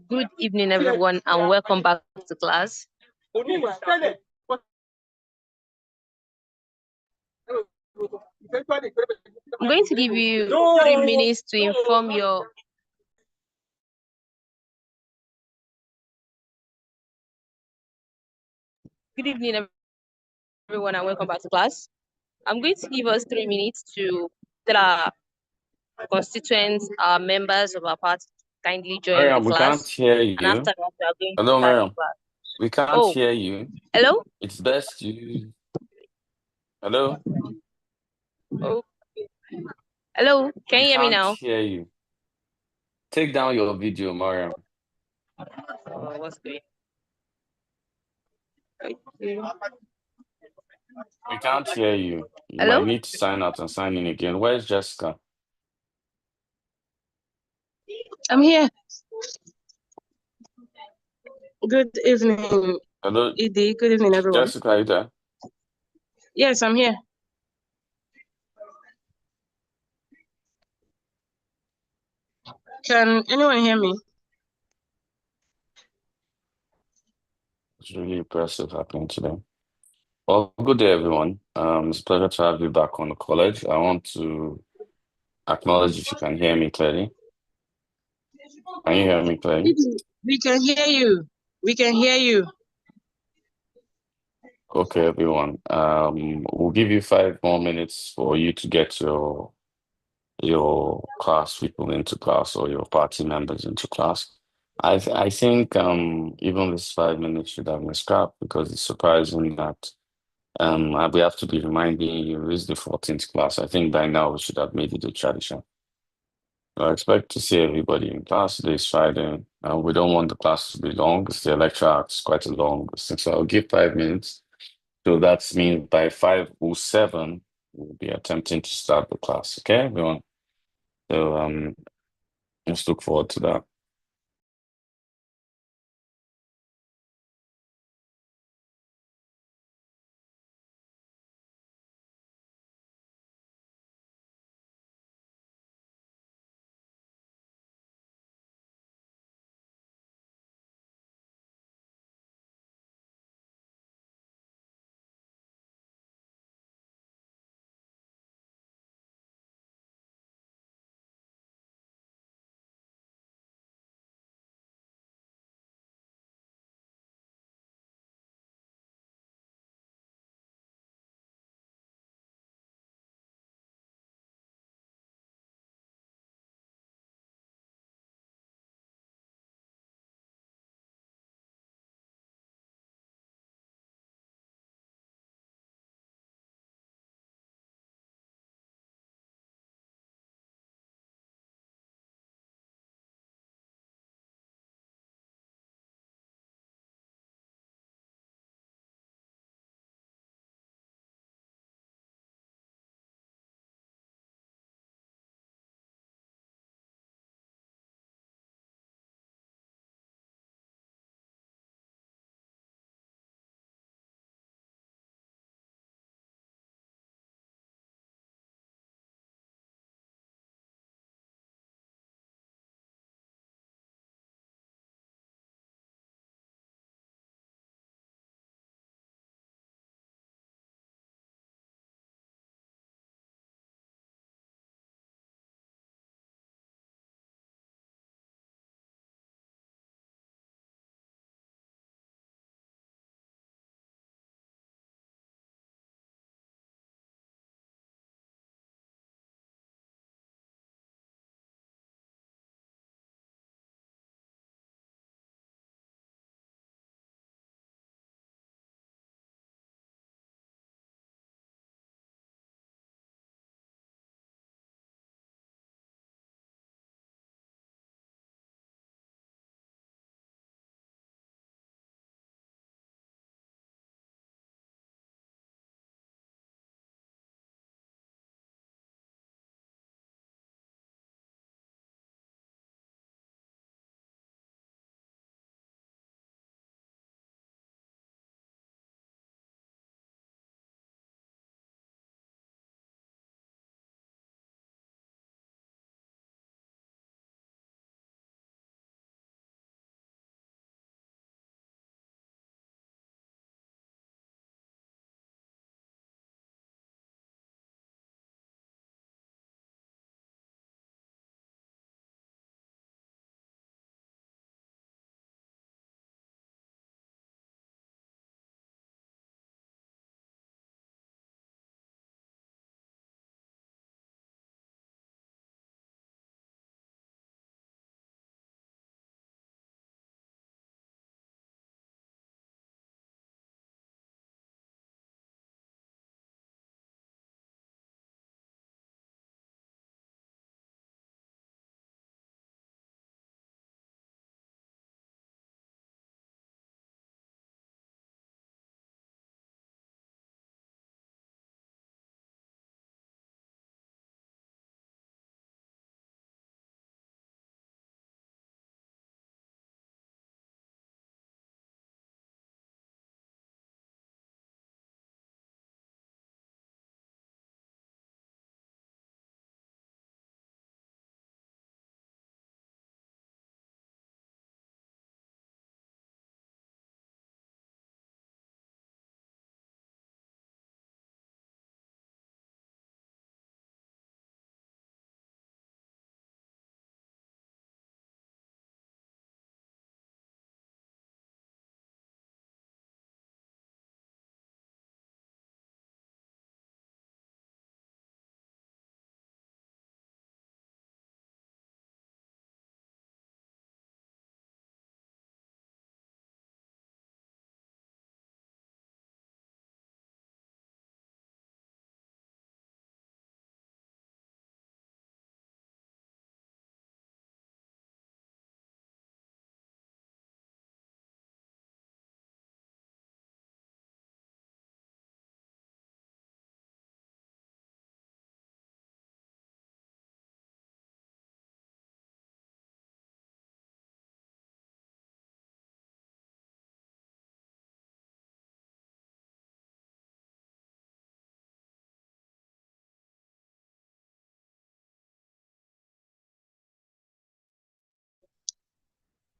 Good evening, everyone, and welcome back to class. I'm going to give you 3 minutes to inform your. Good evening, everyone, and welcome back to class. I'm going to give us 3 minutes to tell our constituents, our members of our party, kindly join the Miriam, we can't class. hear And you. after that, we are going to Hello, start the Miriam. class. We can't Oh, hear you. hello? It's best you. Hello? Oh, hello. Can We you hear me can't now? hear you. Take down your video, Miriam. What's going on? We can't hear you. You Hello? might need to sign out and sign in again. Where's Jessica? I'm here. Good evening, Hello, Edie. Good evening, everyone. Jessica, are you there? Yes, I'm here. Can anyone hear me? It's really impressive happening today. Well, good day, everyone. It's a pleasure to have you back on the college. I want to acknowledge if you can hear me clearly. Can you hear me clearly? Edie, we can hear you. We can hear you. Okay, everyone. We'll give you 5 more minutes for you to get your class people into class or your party members into class. I think even this 5 minutes should have been scrapped because it's surprising that we have to be reminding you this is the 14th class. I think by now we should have made it a tradition. I expect to see everybody in class. Today is Friday. We don't want the class to be long. It's the Electoral Act. It's quite a long thing. So I'll give 5 minutes. So that means by 5:07, we'll be attempting to start the class. Okay, everyone? So let's look forward to that.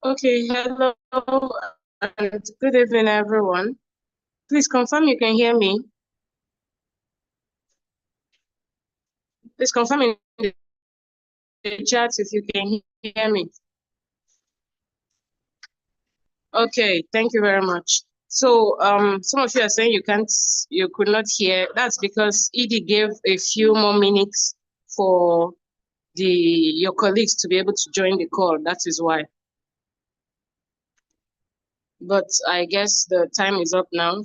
Okay, hello and good evening, everyone. Please confirm you can hear me. Please confirm in the chat if you can hear me. Okay, thank you very much. So, some of you are saying you could not hear. That's because ED gave a few more minutes for your colleagues to be able to join the call. That is why. But I guess the time is up now.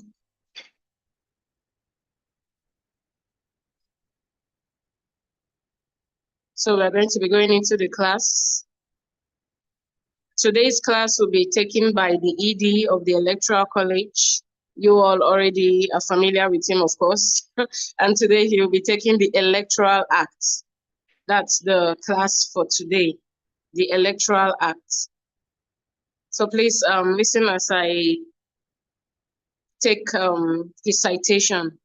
So we're going to be going into the class. Today's class will be taken by the ED of the Electoral College. You all already are familiar with him, of course. And today he will be taking the Electoral Act. That's the class for today, the Electoral Act. So please listen as I take his citation.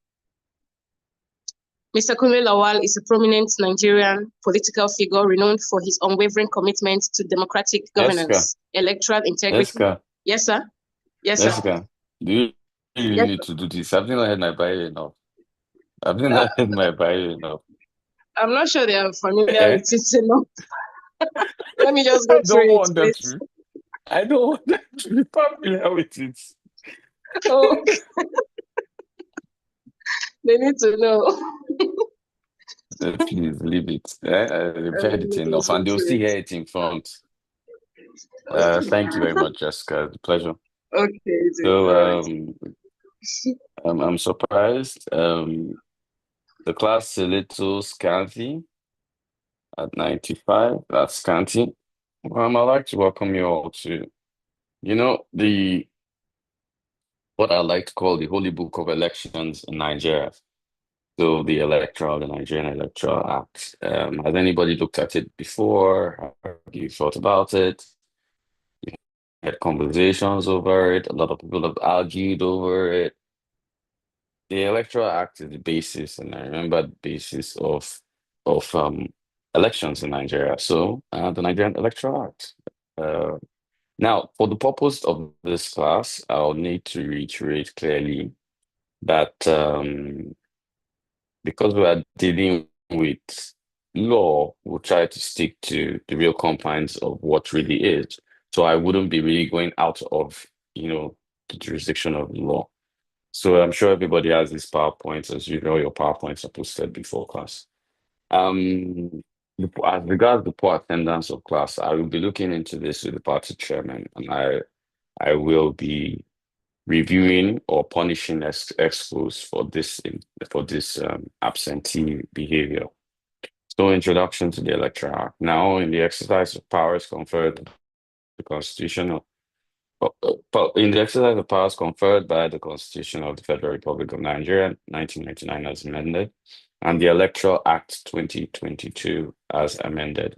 Mr. Kunle Lawal is a prominent Nigerian political figure renowned for his unwavering commitment to democratic governance, electoral integrity. Jessica. Yes, sir. Yes, sir. Jessica, do you really Yes, need to do this? I've not had my bio enough. I've not had my bio enough. I'm not sure they are familiar Eh? with it enough. Let me just go I don't through it, want them please. to. I don't want them to be familiar with it. Oh, they need to know. Please leave it. They've Let heard it me enough, just go and they'll through still it. hear it in front. Thank you very much, Jessica. It's a pleasure. Okay, it is. So, All right. I'm surprised. The class is a little scanty at 95. That's scanty. I'd like to welcome you all to, the what I like to call the Holy Book of Elections in Nigeria. So the Nigerian Electoral Act. Has anybody looked at it before? Have you thought about it? Had conversations over it. A lot of people have argued over it. The Electoral Act is the basis, and I remember the basis of elections in Nigeria. So the Nigerian Electoral Act. Uh, Now, for the purpose of this class, I'll need to reiterate clearly that because we are dealing with law, we'll try to stick to the real confines of what really is. So I wouldn't be really going out of, the jurisdiction of the law. So I'm sure everybody has these PowerPoints. As you know, your PowerPoints are posted before class. As regards the poor attendance of class, I will be looking into this with the party chairman, and I will be reviewing or punishing excludes for this absentee behavior. So, introduction to the Electoral Act. Now, in the exercise of powers conferred the constitutional in the exercise of powers conferred by the Constitution of the Federal Republic of Nigeria, 1999 as amended, and the Electoral Act 2022 as amended.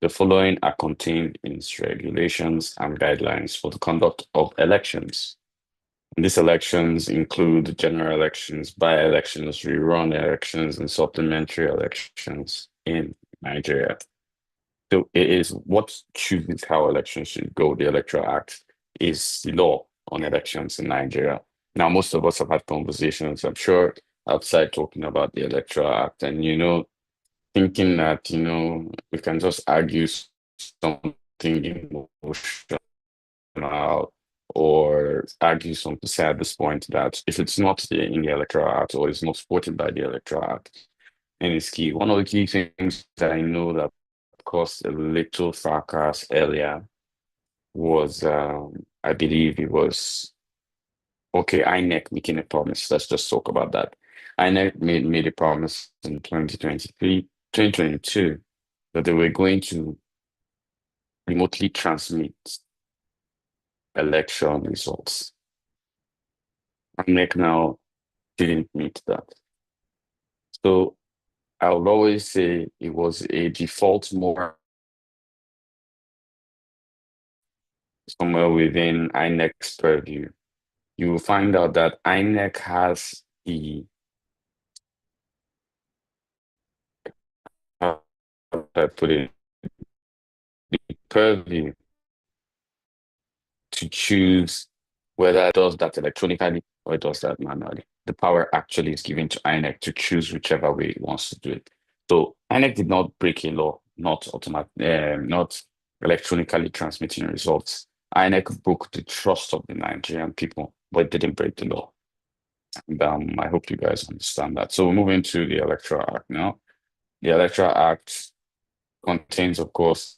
The following are contained in its regulations and guidelines for the conduct of elections. These elections include general elections, by-elections, rerun elections, and supplementary elections in Nigeria. So it is what chooses how elections should go. The Electoral Act is the law on elections in Nigeria. Now, most of us have had conversations, I'm sure, outside talking about the Electoral Act, and thinking that we can just argue something emotional or argue something to say at this point that if it's not in the Electoral Act or it's not supported by the Electoral Act, and it's key. One of the key things that I know that caused a little fracas earlier was, I believe it was, okay, INEC making a promise. Let's just talk about that. INEC made a promise in 2022, that they were going to remotely transmit election results. INEC now didn't meet that. So I would always say it was a default more somewhere within INEC's purview. You will find out that INEC has how do I put it, the purview to choose whether it does that electronically or it does that manually. The power actually is given to INEC to choose whichever way it wants to do it. So INEC did not break a law, not electronically transmitting results. INEC broke the trust of the Nigerian people, but it didn't break the law. And I hope you guys understand that. So we're moving to the Electoral Act now. The Electoral Act contains, of course,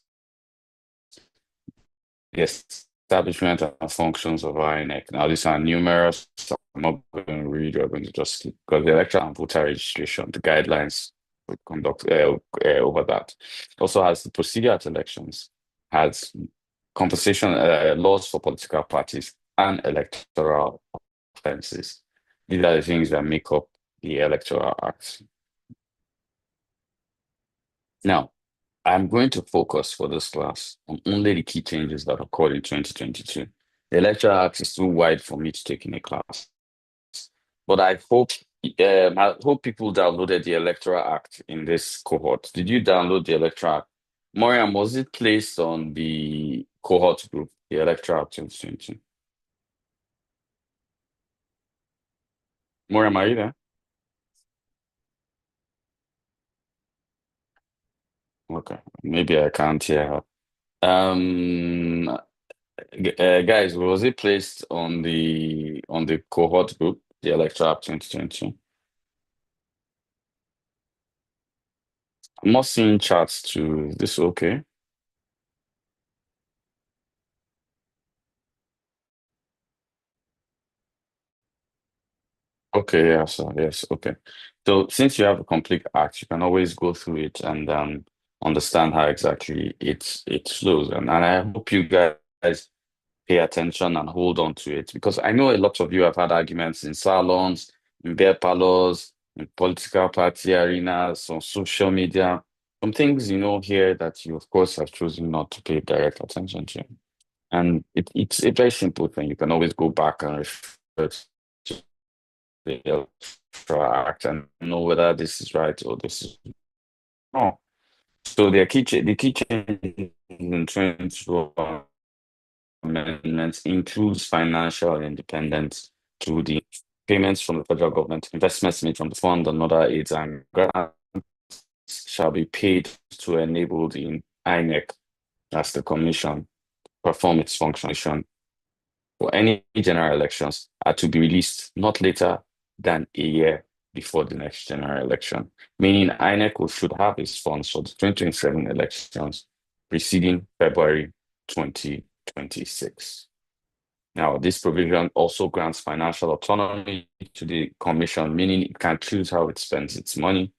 the establishment and functions of INEC. Now, these are numerous. I'm not going to read, we're going to just skip because the electoral and voter registration, the guidelines we conduct over that. Also has the procedure at elections, has compensation laws for political parties and electoral offenses. These are the things that make up the Electoral Act. Now, I'm going to focus for this class on only the key changes that occurred in 2022. The Electoral Act is too wide for me to take in a class, but I hope people downloaded the Electoral Act in this cohort. Did you download the Electoral Act? Moriam, was it placed on the cohort group, the Electoral Act 2022? Moriam, are you there? Okay, maybe I can't hear her. Um, guys, was it placed on the cohort group, the Electoral Act 2020? I'm not seeing charts to this. Okay. Okay, yeah, so yes, okay. So since you have a complete act, you can always go through it and understand how exactly it flows. And I hope you guys pay attention and hold on to it because I know a lot of you have had arguments in salons, in beer parlors, in political party arenas, on social media, some things here that you of course have chosen not to pay direct attention to. And it's a very simple thing. You can always go back and refer to the Electoral Act and know whether this is right or this is wrong. So the key changes in 2012 amendments includes financial independence through the payments from the federal government, investments made from the fund, and other aids and grants shall be paid to enable the INEC as the commission perform its function for any general elections are to be released not later than a year before the next general election, meaning INEC should have its funds for the 2027 elections preceding February 2026. Now, this provision also grants financial autonomy to the commission, meaning it can choose how it spends its money,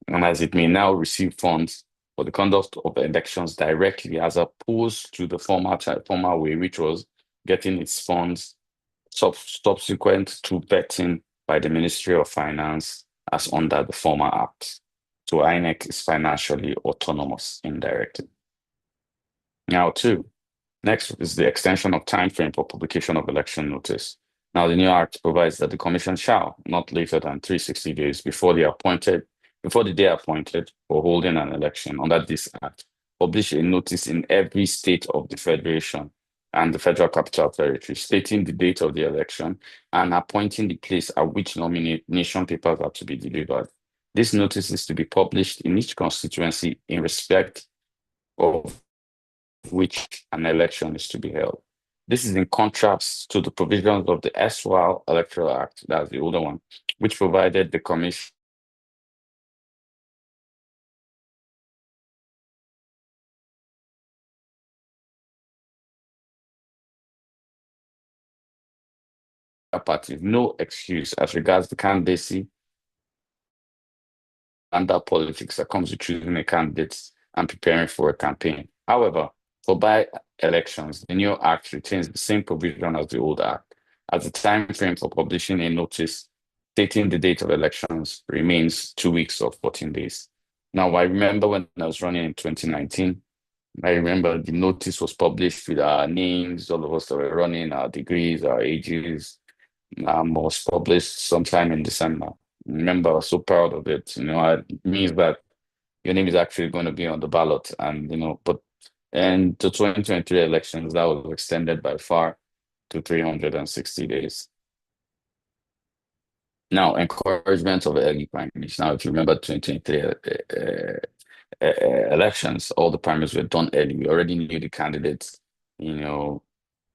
and as it may now receive funds for the conduct of elections directly, as opposed to the former way, which was getting its funds subsequent to vetting by the Ministry of Finance as under the former act. So INEC is financially autonomous indirectly. Now, next is the extension of time frame for publication of election notice. Now, the new act provides that the commission shall, not later than 360 days before the day appointed for holding an election under this act, publish a notice in every state of the federation and the Federal Capital Territory, stating the date of the election and appointing the place at which nomination papers are to be delivered. This notice is to be published in each constituency in respect of which an election is to be held. This is in contrast to the provisions of the erstwhile Electoral Act, that's the older one, which provided the commission parties no excuse as regards the candidacy and that politics that comes with choosing a candidate and preparing for a campaign. However, for by-elections, the new act retains the same provision as the old act, as the time frame for publishing a notice stating the date of elections remains 2 weeks or 14 days. Now, I remember when I was running in 2019, I remember the notice was published with our names, all of us that were running, our degrees, our ages, was published sometime in December. Remember, I was so proud of it. It means that your name is actually going to be on the ballot. And, but And the 2023 elections, that was extended by far to 360 days. Now, encouragement of early primaries. Now, if you remember 2023 elections, all the primaries were done early. We already knew the candidates, you know,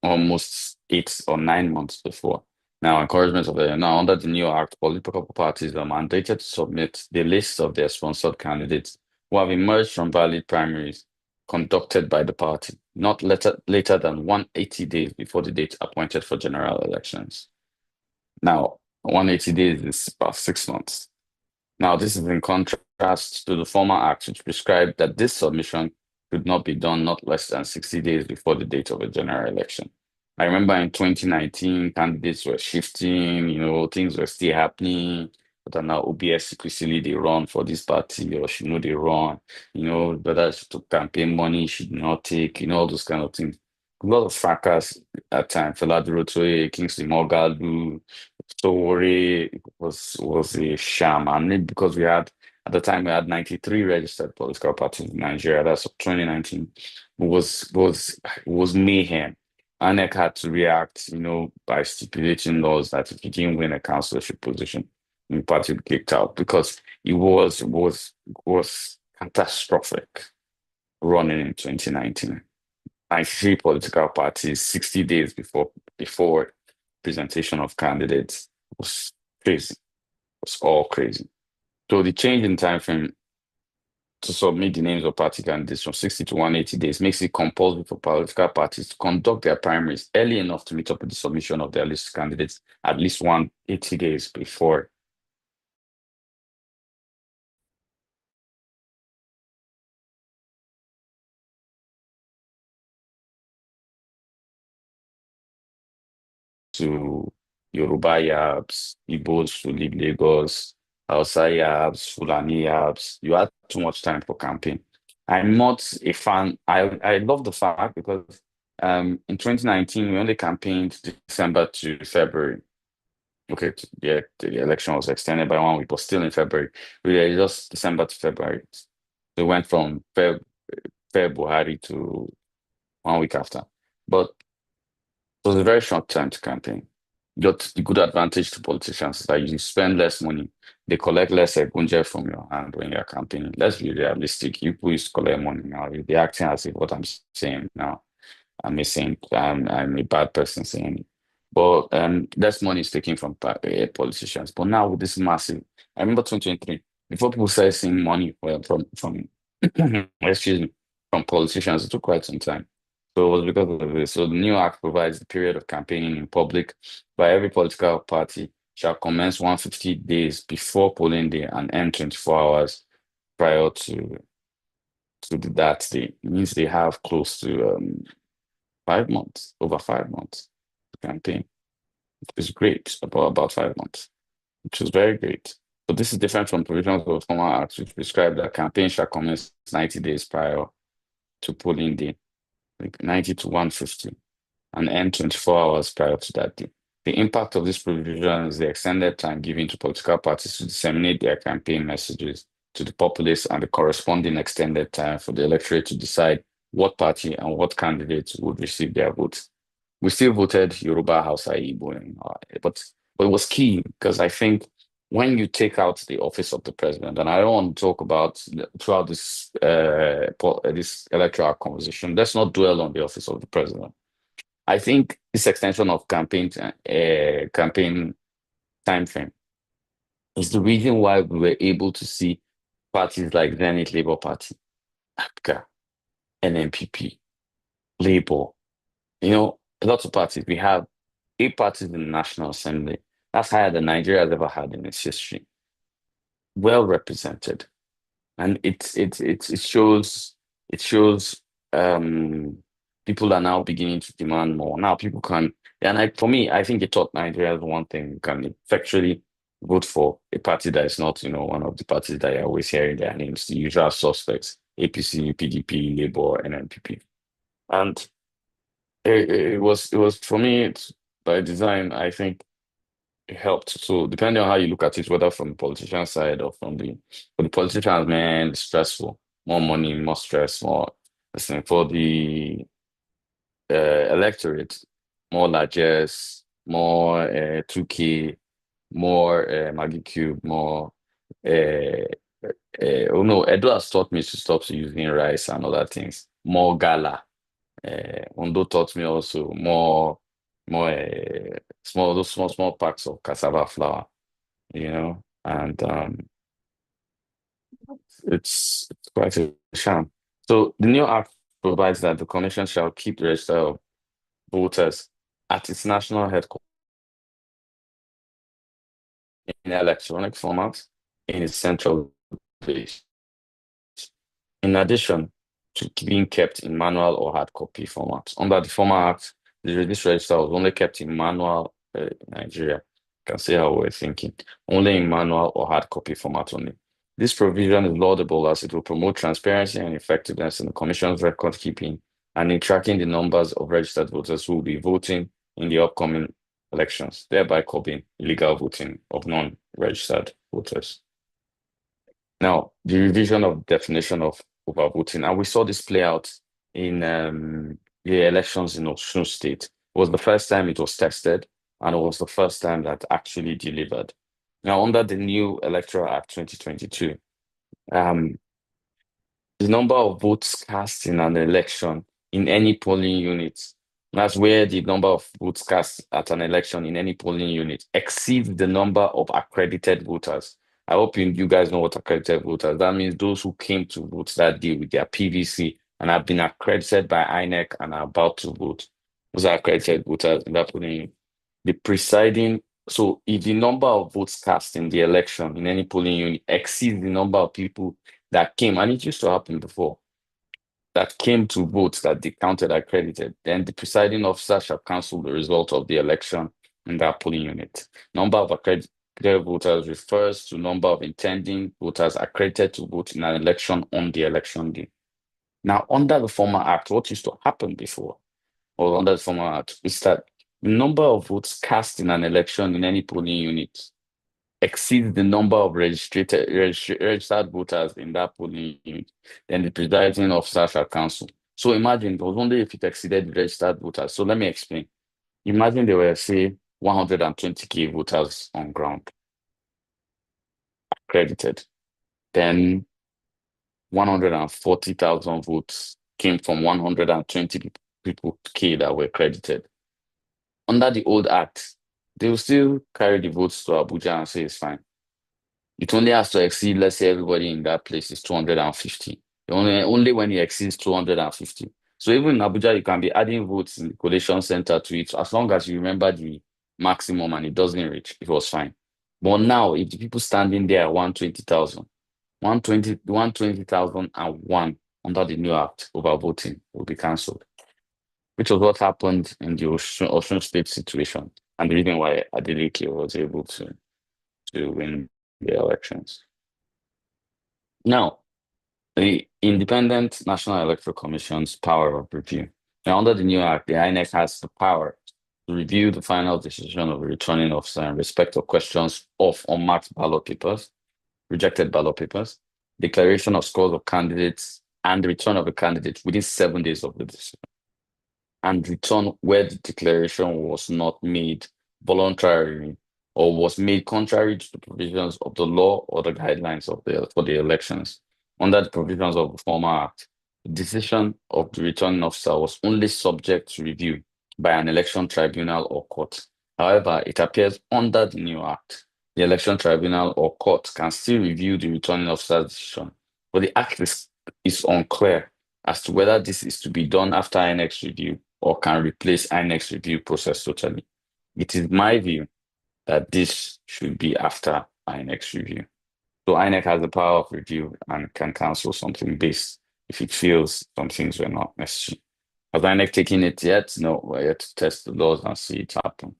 almost 8 or 9 months before. Now, encouragement of now under the new act, political parties are mandated to submit the list of their sponsored candidates who have emerged from valid primaries conducted by the party, not later than 180 days before the date appointed for general elections. Now, 180 days is about 6 months. Now, this is in contrast to the former act, which prescribed that this submission could not be done not less than 60 days before the date of a general election. I remember in 2019, candidates were shifting, things were still happening. But now OBS secretly they run for this party, or she know they run, whether she took campaign money, she did not take, all those kind of things. A lot of fracas at times. Fela Durotoye, Kingsley Moghalu, Sowore was a sham, and because at the time we had 93 registered political parties in Nigeria. That's 2019. Was mayhem. INEC had to react, by stipulating laws that if you didn't win a councillorship position, the party would be kicked out because it was catastrophic running in 2019. 93 political parties 60 days before presentation of candidates was crazy. It was all crazy. So the change in time frame to submit the names of party candidates from 60 to 180 days makes it compulsory for political parties to conduct their primaries early enough to meet up with the submission of their list of candidates at least 180 days before. To Yoruba Yabs, Igbos to leave Lagos, Hausa Yabs, Fulani Yabs. You had too much time for campaign. I'm not a fan. I love the fact because in 2019 we only campaigned December to February. Okay, yeah, the election was extended by 1 week, but still in February. Really, just December to February. So we went from February to 1 week after. But it was a very short time to campaign. Got the good advantage to politicians is that you spend less money. They collect less egunje from your hand when you're campaigning. Let's be realistic. You people used to collect money now. They're acting as if what I'm saying now. I'm a bad person saying it. But less money is taken from politicians. But now with this massive, I remember 2023, before people started seeing money from excuse me, from politicians, it took quite some time. So it was because of this. So the new act provides the period of campaigning in public by every political party shall commence 150 days before polling day and end 24 hours prior to that day. It means they have close to 5 months, over 5 months to campaign. It's great, about 5 months, which was very great. But this is different from provisions of the former act, which prescribe that campaign shall commence 90 days prior to polling day, like 90 to 150, and end 24 hours prior to that day. The impact of this provision is the extended time given to political parties to disseminate their campaign messages to the populace and the corresponding extended time for the electorate to decide what party and what candidates would receive their votes. We still voted Yoruba, Hausa, Igbo, but it was key because I think when you take out the office of the president, and I don't want to talk about throughout this electoral conversation, let's not dwell on the office of the president. I think this extension of campaign time frame is the reason why we were able to see parties like Zenith Labour Party, APGA, NNPP, Labour, lots of parties. We have 8 parties in the National Assembly. That's higher than Nigeria has ever had in its history. Well represented. And it shows people are now beginning to demand more. Now people can, for me, I think it taught Nigeria one thing: you can effectually vote for a party that is not, one of the parties that you're always hearing their names, the usual suspects, APC, PDP, Labour, and NPP. And it was for me, it's by design, I think it helped. So depending on how you look at it, whether from the politician side or for the politicians, man, it's stressful. More money, more stress, more. listen, for the electorate, more largesse, more 2K, more Maggie Cube, more oh no, Edo has taught me to stop using rice and other things. More gala. Ondo taught me also more small packs of cassava flour, and it's quite a sham. So the new act provides that the commission shall keep the register of voters at its national headquarters in electronic format in its central base. In addition to being kept in manual or hard copy format. Under the former act, this register was only kept in manual Nigeria. You can see how we're thinking. Only in manual or hard copy format only. This provision is laudable as it will promote transparency and effectiveness in the Commission's record keeping and in tracking the numbers of registered voters who will be voting in the upcoming elections, thereby curbing illegal voting of non-registered voters. Now, the revision of definition of overvoting, and we saw this play out in the elections in Osun State. It was the first time it was tested, and it was the first time that actually delivered. Now, under the new Electoral Act 2022, the number of votes cast in an election in any polling unit, that's where the number of votes cast at an election in any polling unit exceeds the number of accredited voters. I hope you guys know what accredited voters. That means those who came to vote that day with their PVC and have been accredited by INEC and are about to vote. Those are accredited voters in that polling unit. The presiding, so if the number of votes cast in the election in any polling unit exceeds the number of people that came, and it used to happen before, that came to vote that they counted accredited, then the presiding officer shall cancel the result of the election in that polling unit. Number of accredited voters refers to number of intending voters accredited to vote in an election on the election day. Now, under the former act, what used to happen before, or under the former act, is that the number of votes cast in an election in any polling unit exceeds the number of registered voters in that polling unit, then the presiding officer shall cancel. So imagine it was only if it exceeded the registered voters. So let me explain. Imagine there were, say, 120K voters on ground accredited. Then 140,000 votes came from 120 people K that were credited. Under the old act, they will still carry the votes to Abuja and say it's fine. It only has to exceed, let's say everybody in that place is 250. Only when it exceeds 250. So even in Abuja, you can be adding votes in the collation center to it as long as you remember the maximum and it doesn't reach, it was fine. But now, if the people standing there are 120,000, 120,001 under the new act over voting will be cancelled, which was what happened in the Osun State situation and the reason why Adeleke was able to win the elections. Now, the Independent National Electoral Commission's power of review. Now, under the new act, the INEC has the power to review the final decision of a returning officer in respect of questions of unmarked ballot papers, rejected ballot papers, declaration of scores of candidates, and the return of a candidate within 7 days of the decision, and return where the declaration was not made voluntarily or was made contrary to the provisions of the law or the guidelines for the elections. Under the provisions of the former act, the decision of the returning officer was only subject to review by an election tribunal or court. However, it appears under the new act, the election tribunal or court can still review the returning officer's decision, but the act is unclear as to whether this is to be done after INEC's review or can replace INEC's review process totally. It is my view that this should be after INEC's review. So INEC has the power of review and can cancel something based if it feels some things were not necessary. Has INEC taken it yet? No, we're yet to test the laws and see it happen.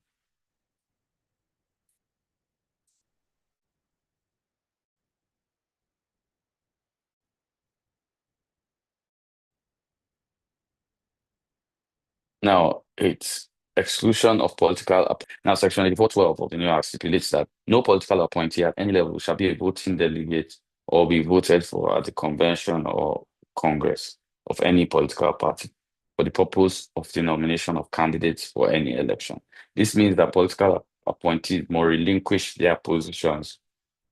Now, it's exclusion of political. Now, Section 8412 of the new act stipulates that no political appointee at any level shall be a voting delegate or be voted for at the convention or congress. of any political party for the purpose of the nomination of candidates for any election. This means that political appointees must relinquish their positions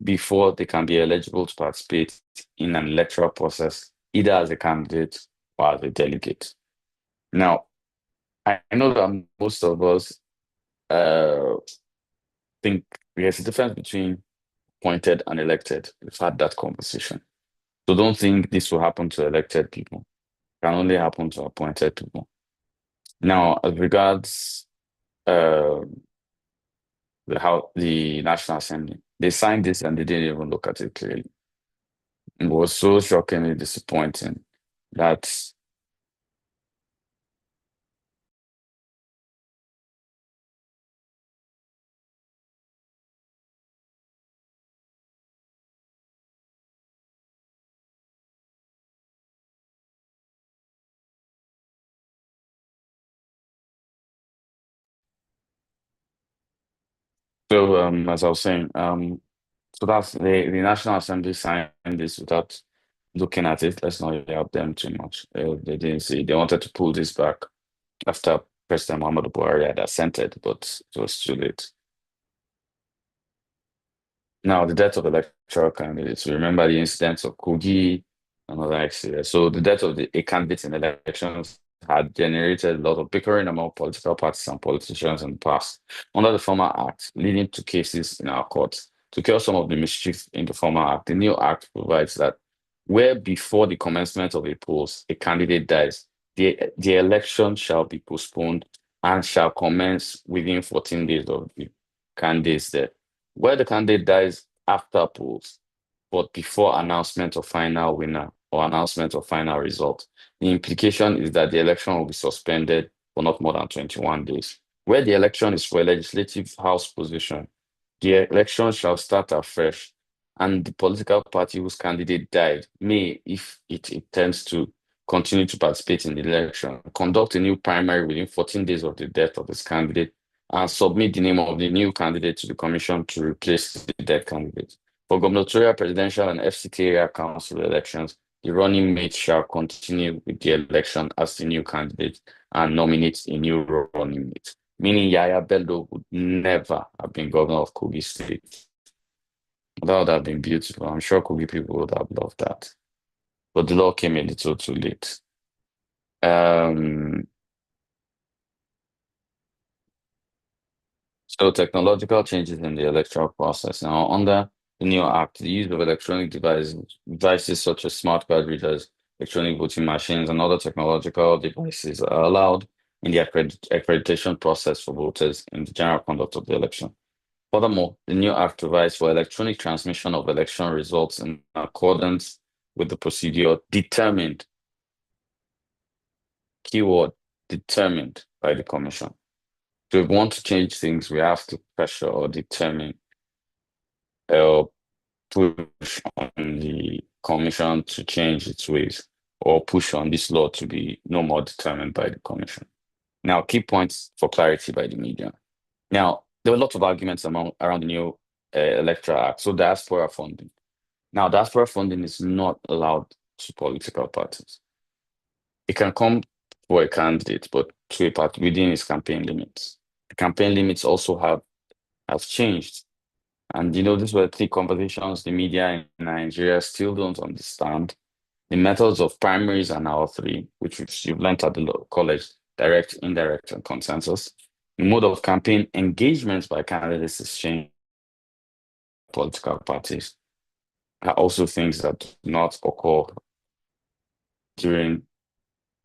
before they can be eligible to participate in an electoral process, either as a candidate or as a delegate. Now, I know that most of us uh, think there's a difference between appointed and elected. We've had that conversation. So don't think this will happen to elected people. It can only happen to appointed people. Now, as regards uh, the National Assembly, they signed this and they didn't even look at it clearly. It was so shockingly disappointing that as I was saying, so that's the National Assembly signed this without looking at it. Let's not help them too much. They didn't see. They wanted to pull this back after President Muhammadu Buhari had assented, but it was too late. Now, the death of electoral candidates. We remember the incidents of Kogi and all that. So the death of a candidate in elections had generated a lot of bickering among political parties and politicians in the past under the former act, leading to cases in our courts. To cure some of the mischief in the former act, the new act provides that where before the commencement of a polls, a candidate dies, the election shall be postponed and shall commence within 14 days of the candidate's death. Where the candidate dies after polls, but before announcement of final winner or announcement of final result, the implication is that the election will be suspended for not more than 21 days. Where the election is for a legislative house position, the election shall start afresh, and the political party whose candidate died may, if it intends to continue to participate in the election, conduct a new primary within 14 days of the death of its candidate and submit the name of the new candidate to the commission to replace the dead candidate. For gubernatorial, presidential, and FCT area council elections, the running mate shall continue with the election as the new candidate and nominate a new running mate. Meaning Yaya Bello would never have been governor of Kogi State. That would have been beautiful. I'm sure Kogi people would have loved that. But the law came a little too late. So technological changes in the electoral process. Now, under the new act, the use of electronic devices such as smart card readers, electronic voting machines, and other technological devices are allowed in the accreditation process for voters in the general conduct of the election. Furthermore, the new act provides for electronic transmission of election results in accordance with the procedure determined, keyword, determined by the Commission. So if we want to change things, we have to pressure or determine or push on the Commission to change its ways or push on this law to be no more determined by the Commission. Now, key points for clarity by the media. Now, there were lots of arguments around the new Electoral Act. So diaspora funding. Now, diaspora funding is not allowed to political parties. It can come for a candidate, but to a party within its campaign limits. The campaign limits also have changed. And these were three conversations the media in Nigeria still don't understand. The methods of primaries are now three, which you've learned at the college: direct, indirect, and consensus. The mode of campaign engagement by candidates is changed. Political parties are also things that do not occur during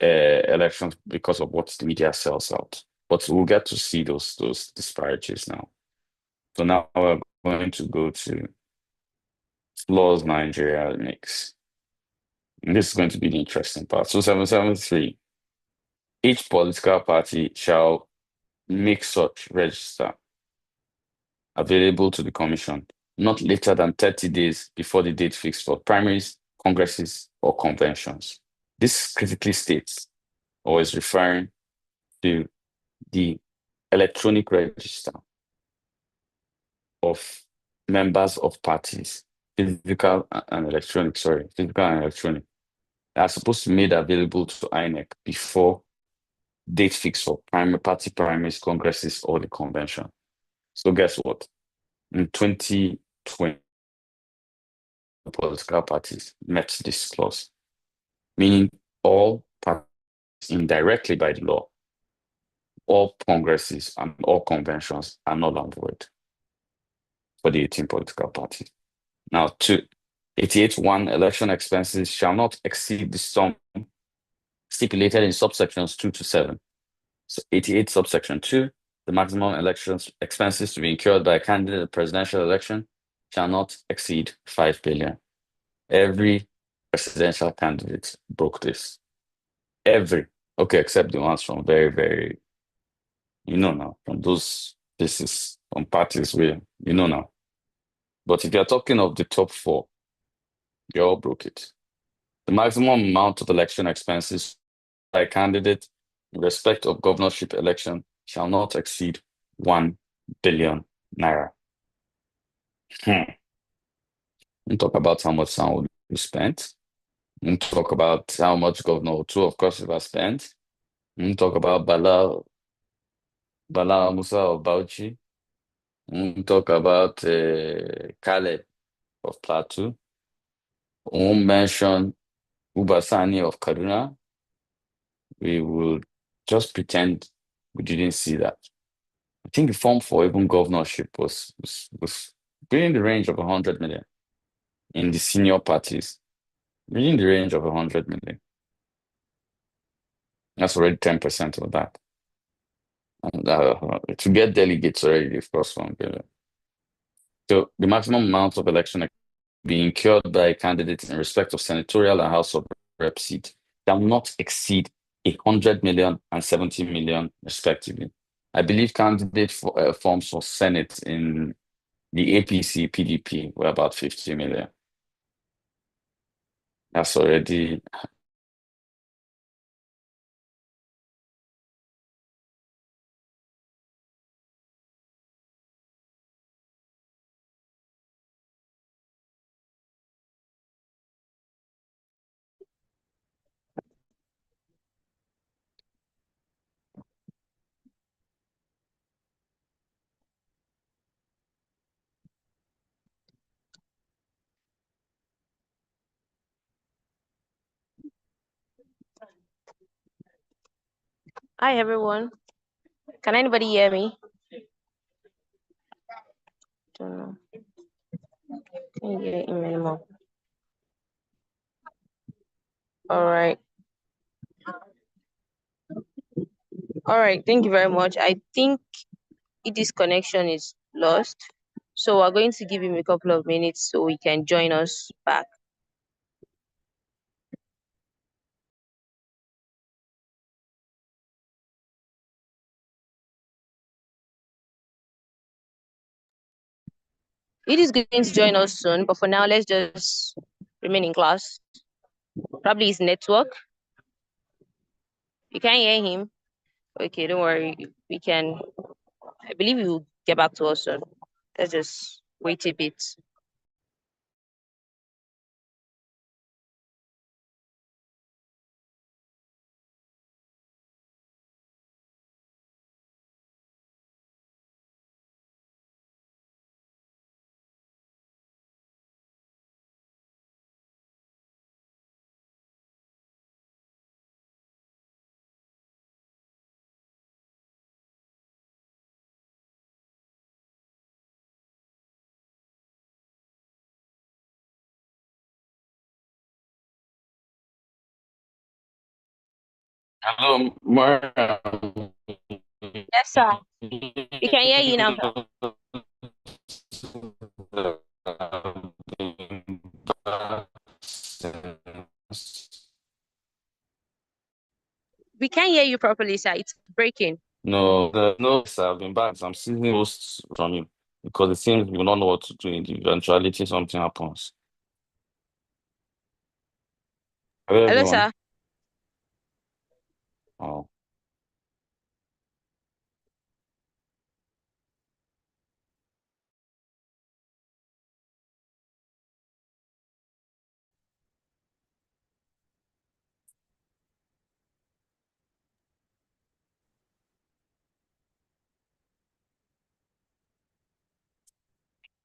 elections because of what the media sells out. But we'll get to see those disparities now. So now we're going to go to flaws Nigeria makes. And this is going to be the interesting part. So 773, each political party shall make such register available to the commission not later than 30 days before the date fixed for primaries, congresses, or conventions. This critically states or is referring to the electronic register of members of parties, physical and electronic. are supposed to be made available to INEC before date fixed for primary party primaries, congresses, or the convention. So guess what? In 2020, political parties met this clause, meaning all parties indirectly by the law, all congresses and all conventions are null and void for the 18 political parties. Now, 88(1) election expenses shall not exceed the sum stipulated in subsections 2 to 7. So 88 subsection 2, the maximum elections expenses to be incurred by a candidate in a presidential election shall not exceed 5 billion. Every presidential candidate broke this. Every, okay, except the ones from very, very, now, from those places, from parties where, now. But if you're talking of the top four, they all broke it. The maximum amount of election expenses by a candidate in respect of governorship election shall not exceed 1 billion naira. We'll talk about how much Sanwo spent. We'll talk about how much Governor Otu of Cross River spent. We'll talk about Bala Musa of Bauchi. We'll talk about Kale of Plateau. We'll mention Ubasani of Kaduna. We will just pretend we didn't see that. I think the form for even governorship was within the range of 100 million in the senior parties, within the range of 100 million. That's already 10% of that. And to get delegates already, of course, 1 billion. So the maximum amount of election being incurred by candidates in respect of senatorial and House of Rep seat shall not exceed 100 million and 70 million, respectively. I believe candidate forms for Senate in the APC, PDP were about 50 million. That's already. Hi everyone. Can anybody hear me? Don't know. Can you hear him anymore? All right. All right. Thank you very much. I think this connection is lost. So we're going to give him a couple of minutes so he can join us back. It is going to join us soon, but for now, let's just remain in class. Probably his network. You can't hear him. Okay, don't worry. We can, I believe he will get back to us soon. Let's just wait a bit. Hello, Mara. Yes, sir. We can hear you now, sir. We can't hear you properly, sir. It's breaking. No, sir, I've been back. I'm seeing posts from you because it seems you don't know what to do in the eventuality something happens. Hello, Hello, everyone. sir. Oh.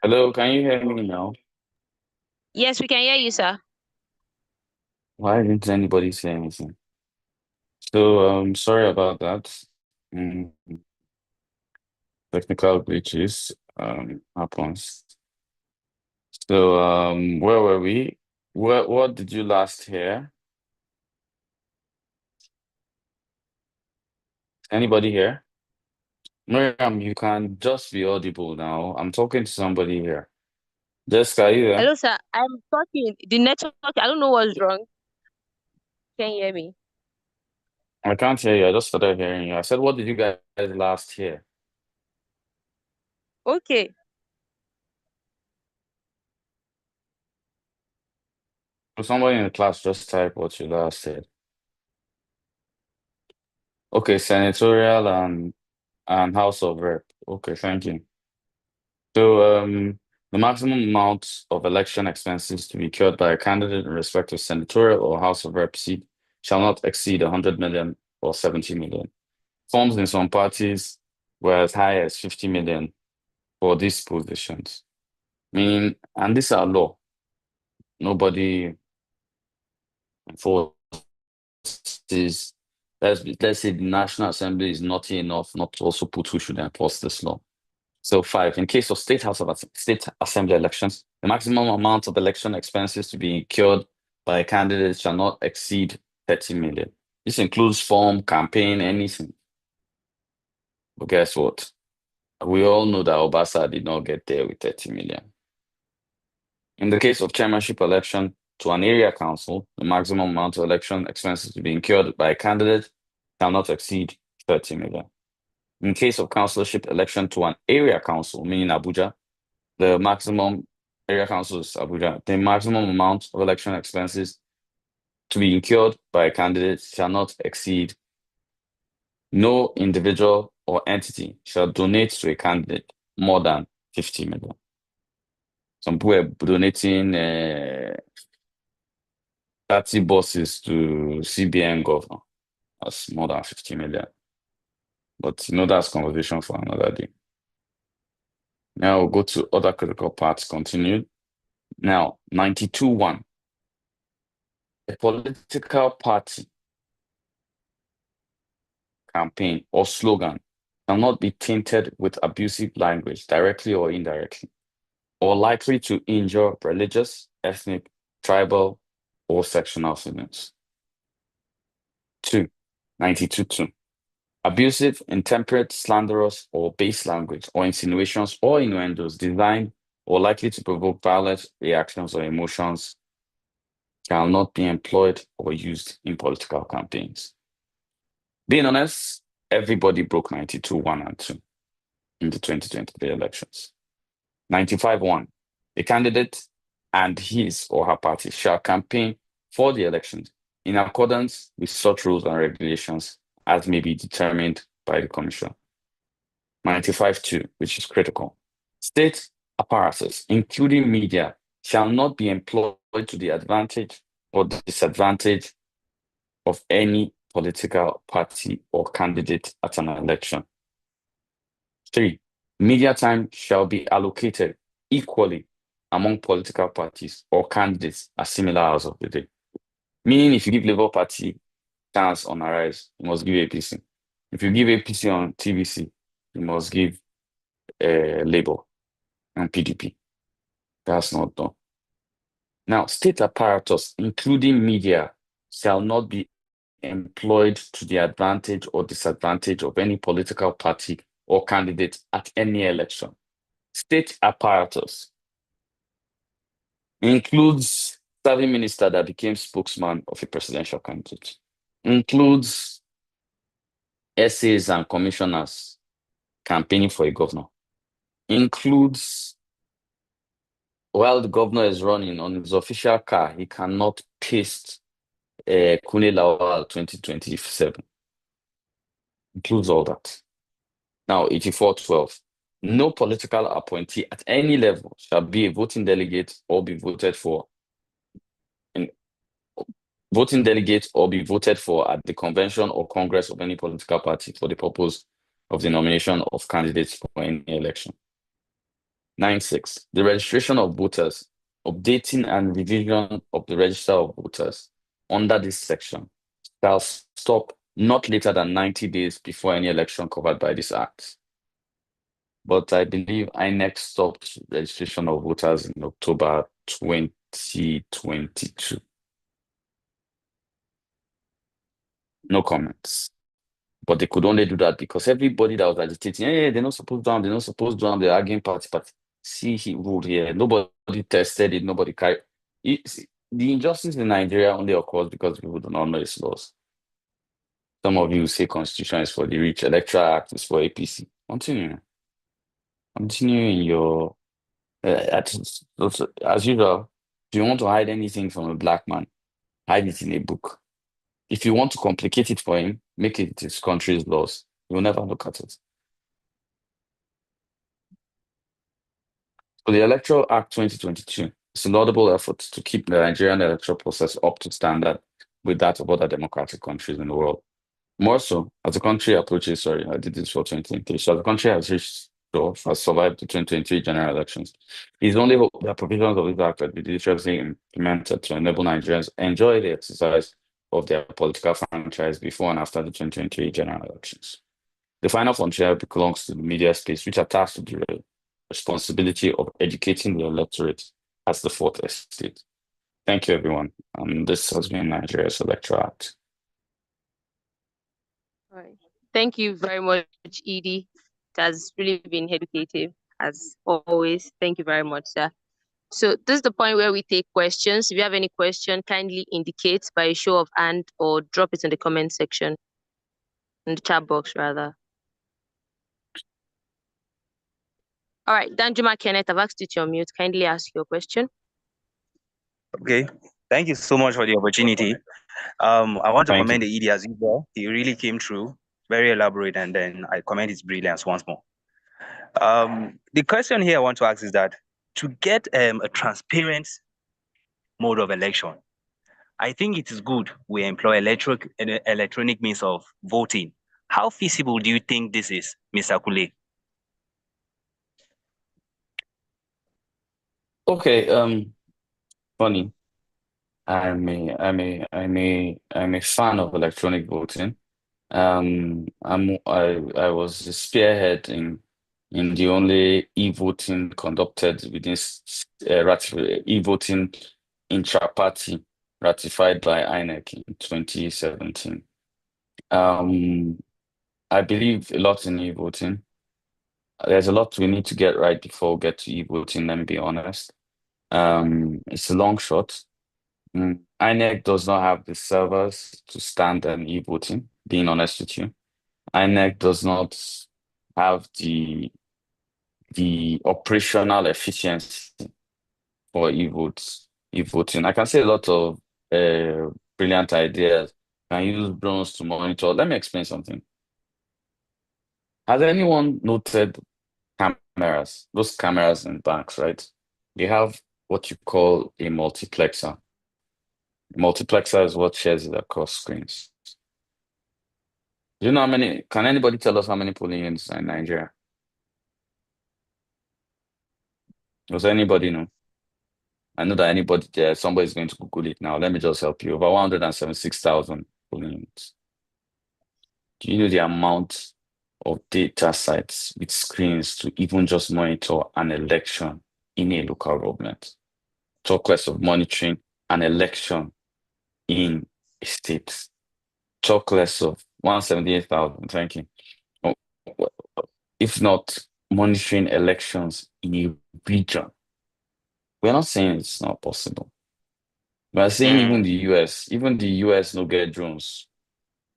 Hello, can you hear me now? Yes, we can hear you, sir. Why didn't anybody say anything? So, sorry about that. Mm, Technical glitches happens. So, where were we? What did you last hear? Anybody here? Miriam, you can just be audible now. I'm talking to somebody here. Jessica, are you there? Hello, sir. I'm talking. The network, I don't know what's wrong. Can you hear me? I can't hear you. I just started hearing you. I said, what did you guys last hear? Okay. So somebody in the class just type what you last said. Okay, senatorial and House of Rep. Okay, thank you. So, the maximum amount of election expenses to be incurred by a candidate in respect of senatorial or House of Rep seat shall not exceed 100 million or 70 million. Funds in some parties were as high as 50 million for these positions. Meaning, and these are law. Nobody enforces. Let's say the National Assembly is naughty enough not to also put who should enforce this law. So five, in case of State Assembly elections, the maximum amount of election expenses to be incurred by a candidate shall not exceed 30 million. This includes form, campaign, anything. But guess what? We all know that Obasa did not get there with 30 million. In the case of chairmanship election to an area council, the maximum amount of election expenses to be incurred by a candidate shall not exceed 30 million. In case of councillorship election to an area council, meaning Abuja, the maximum area council is Abuja. The maximum amount of election expenses to be incurred by a candidate shall not exceed. No individual or entity shall donate to a candidate more than 50 million. Some people are donating 30 buses to CBN governor. That's more than 50 million. But that's conversation for another day. Now we'll go to other critical parts continued. Now, 92.1. A political party campaign or slogan shall not be tainted with abusive language, directly or indirectly, or likely to injure religious, ethnic, tribal, or sectional feelings. 2. 92.2. Abusive, intemperate, slanderous, or base language or insinuations or innuendos designed or likely to provoke violent reactions or emotions shall not be employed or used in political campaigns. Being honest, everybody broke 92.1 and 2 in the 2023 elections. 95.1. A candidate and his or her party shall campaign for the elections in accordance with such rules and regulations as may be determined by the Commission. 95.2, which is critical. State apparatus, including media, shall not be employed to the advantage or disadvantage of any political party or candidate at an election. 3. Media time shall be allocated equally among political parties or candidates at similar hours of the day. Meaning, if you give Labour Party chance on Arise, you must give APC. If you give APC on TVC, you must give Labour and PDP. That's not done. Now, state apparatus, including media, shall not be employed to the advantage or disadvantage of any political party or candidate at any election. State apparatus includes serving minister that became spokesman of a presidential candidate, includes SAs and commissioners campaigning for a governor, includes while the governor is running on his official car, he cannot paste Kune Lawal 2027. Includes all that. Now, 84.12. No political appointee at any level shall be a voting delegate or be voted for at the convention or congress of any political party for the purpose of the nomination of candidates for any election. 9.6. The registration of voters, updating and revision of the register of voters under this section shall stop not later than 90 days before any election covered by this act. But I believe INEC stopped registration of voters in October 2022. No comments. But they could only do that because everybody that was agitating, hey, they're not supposed to do, they're not supposed to do, they're arguing party. See, he ruled here. Nobody tested it, nobody carried. The injustice in Nigeria only occurs because people do not know its laws. Some of you say constitution is for the rich, Electoral Act is for APC. Continue in your as usual. If you want to hide anything from a black man, hide it in a book. If you want to complicate it for him, make it his country's laws. He will never look at it. So the Electoral Act 2022 is a laudable effort to keep the Nigerian electoral process up to standard with that of other democratic countries in the world. More so, as the country approaches, I did this for 2023. So as the country has survived the 2023 general elections, it is only hope that provisions of this act will be judiciously implemented to enable Nigerians enjoy the exercise of their political franchise before and after the 2023 general elections. The final frontier belongs to the media space, which are tasked with the responsibility of educating the electorate as the fourth estate. Thank you, everyone. This has been Nigeria's Electoral Act. All right. Thank you very much, Edie. It has really been educative, as always. Thank you very much, sir. So this is the point where we take questions. If you have any question, kindly indicate by a show of hand or drop it in the comment section, in the chat box, rather. All right, Danjuma Kenneth, I've asked you to unmute. Kindly ask your question. Okay, thank you so much for the opportunity. I want to Thank commend the ED as usual. He really came through, very elaborate, and then I commend his brilliance once more. The question here I want to ask is that to get a transparent mode of election, I think it is good we employ electronic means of voting. How feasible do you think this is, Mr. Kule? Okay, funny. I'm a fan of electronic voting. I was a spearhead in the only e-voting conducted within e-voting intra-party ratified by INEC in 2017. I believe a lot in e-voting. There's a lot we need to get right before we get to e-voting, let me be honest. It's a long shot. INEC does not have the servers to stand an e-voting, being honest with you. INEC does not have the operational efficiency for e-voting. I can say a lot of brilliant ideas. Can use drones to monitor. Let me explain something. Has anyone noted cameras? Those cameras in banks, right? They have what you call a multiplexer. Multiplexer is what shares it across screens. Do you know how many? Can anybody tell us how many polling units are in Nigeria? Does anybody know? I know that anybody there, somebody's going to Google it now. Let me just help you. Over 176,000 polling units. Do you know the amount of data sites with screens to even just monitor an election in a local government? Talk less of monitoring an election in a state. Talk less of 178,000. Thank you. If not monitoring elections in a region. We're not saying it's not possible. We're saying even the US no get drones.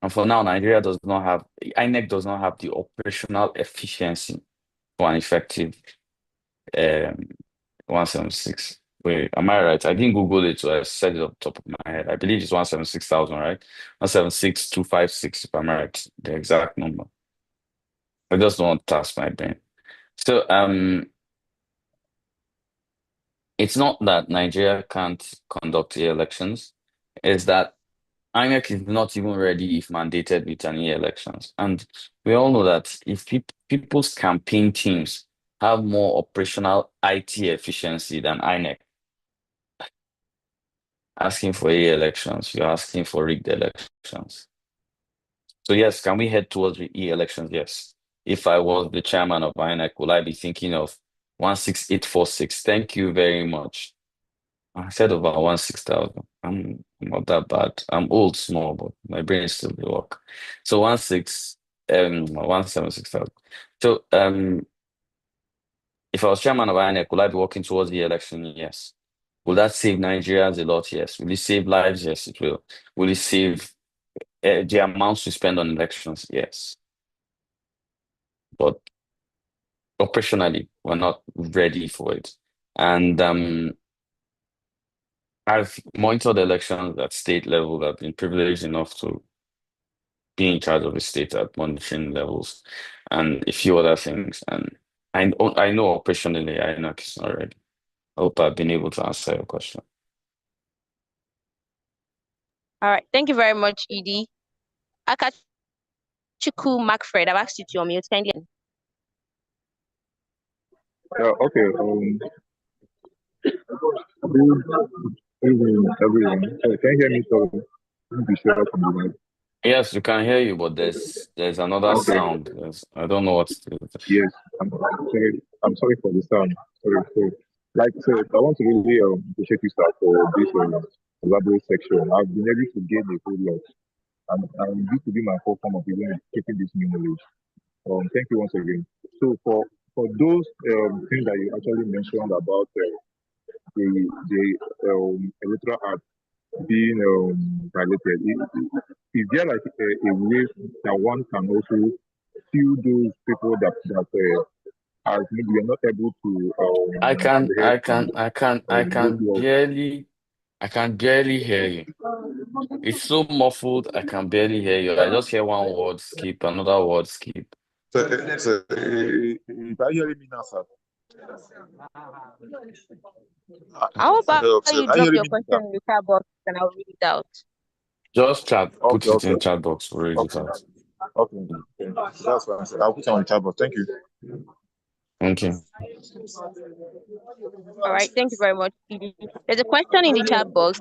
And for now, Nigeria does not have, INEC does not have the operational efficiency for an effective 176. Wait, am I right? I didn't Google it, so I said it off the top of my head. I believe it's 176,000, right? 176,256, if I'm right, the exact number. I just don't want to task my brain. So it's not that Nigeria can't conduct the elections, it's that INEC is not even ready if mandated with any elections. And we all know that if people's campaign teams have more operational IT efficiency than INEC. Asking for e-elections, you're asking for rigged elections. So yes, can we head towards the e-elections? Yes. If I was the chairman of INEC, would I be thinking of 16846? Thank you very much. I said about 16,000. I'm not that bad. I'm old, small, but my brain still will work. So 176,000. So if I was chairman of INEC, would I be working towards the election? Yes. Will that save Nigerians a lot? Yes. Will it save lives? Yes, it will. Will it save the amounts we spend on elections? Yes. But operationally, we're not ready for it. And I've monitored elections at state level. I've been privileged enough to be in charge of the state at monitoring levels and a few other things. And I know operationally, I know it's not ready. I hope I've been able to answer your question. All right. Thank you very much, Edie. Akachuku Macfred, I've asked you to unmute. Kindly. Okay. Good evening, everyone. Can you hear me? Sorry. Let me be sure from the mic. Yes, we can hear you, but there's another Okay. sound. I don't know what's Yes, I'm sorry. I'm sorry for the sound. Sorry. So, I want to really appreciate you, sir, for this elaborate section. I've been able to gain a whole lot, and this will be my whole form of even taking this new knowledge. Thank you once again. So, for those things that you actually mentioned about the Electoral Act being violated, is there like a way that one can also sue those people that as maybe we are not able to I can roadblocks? barely hear you. It's so muffled, I can barely hear you. I just hear one word skip, another word skip. So, are you hearing me now, sir? How about So, you are you drop hearing your me question now? in the chat box and I'll read it out? Just put it Okay. in chat box, we'll read it Okay. out. Okay. That's what I said. I'll put it on the chat box. Thank you. Thank you. All right. Thank you very much, Edie. There's a question in the chat box.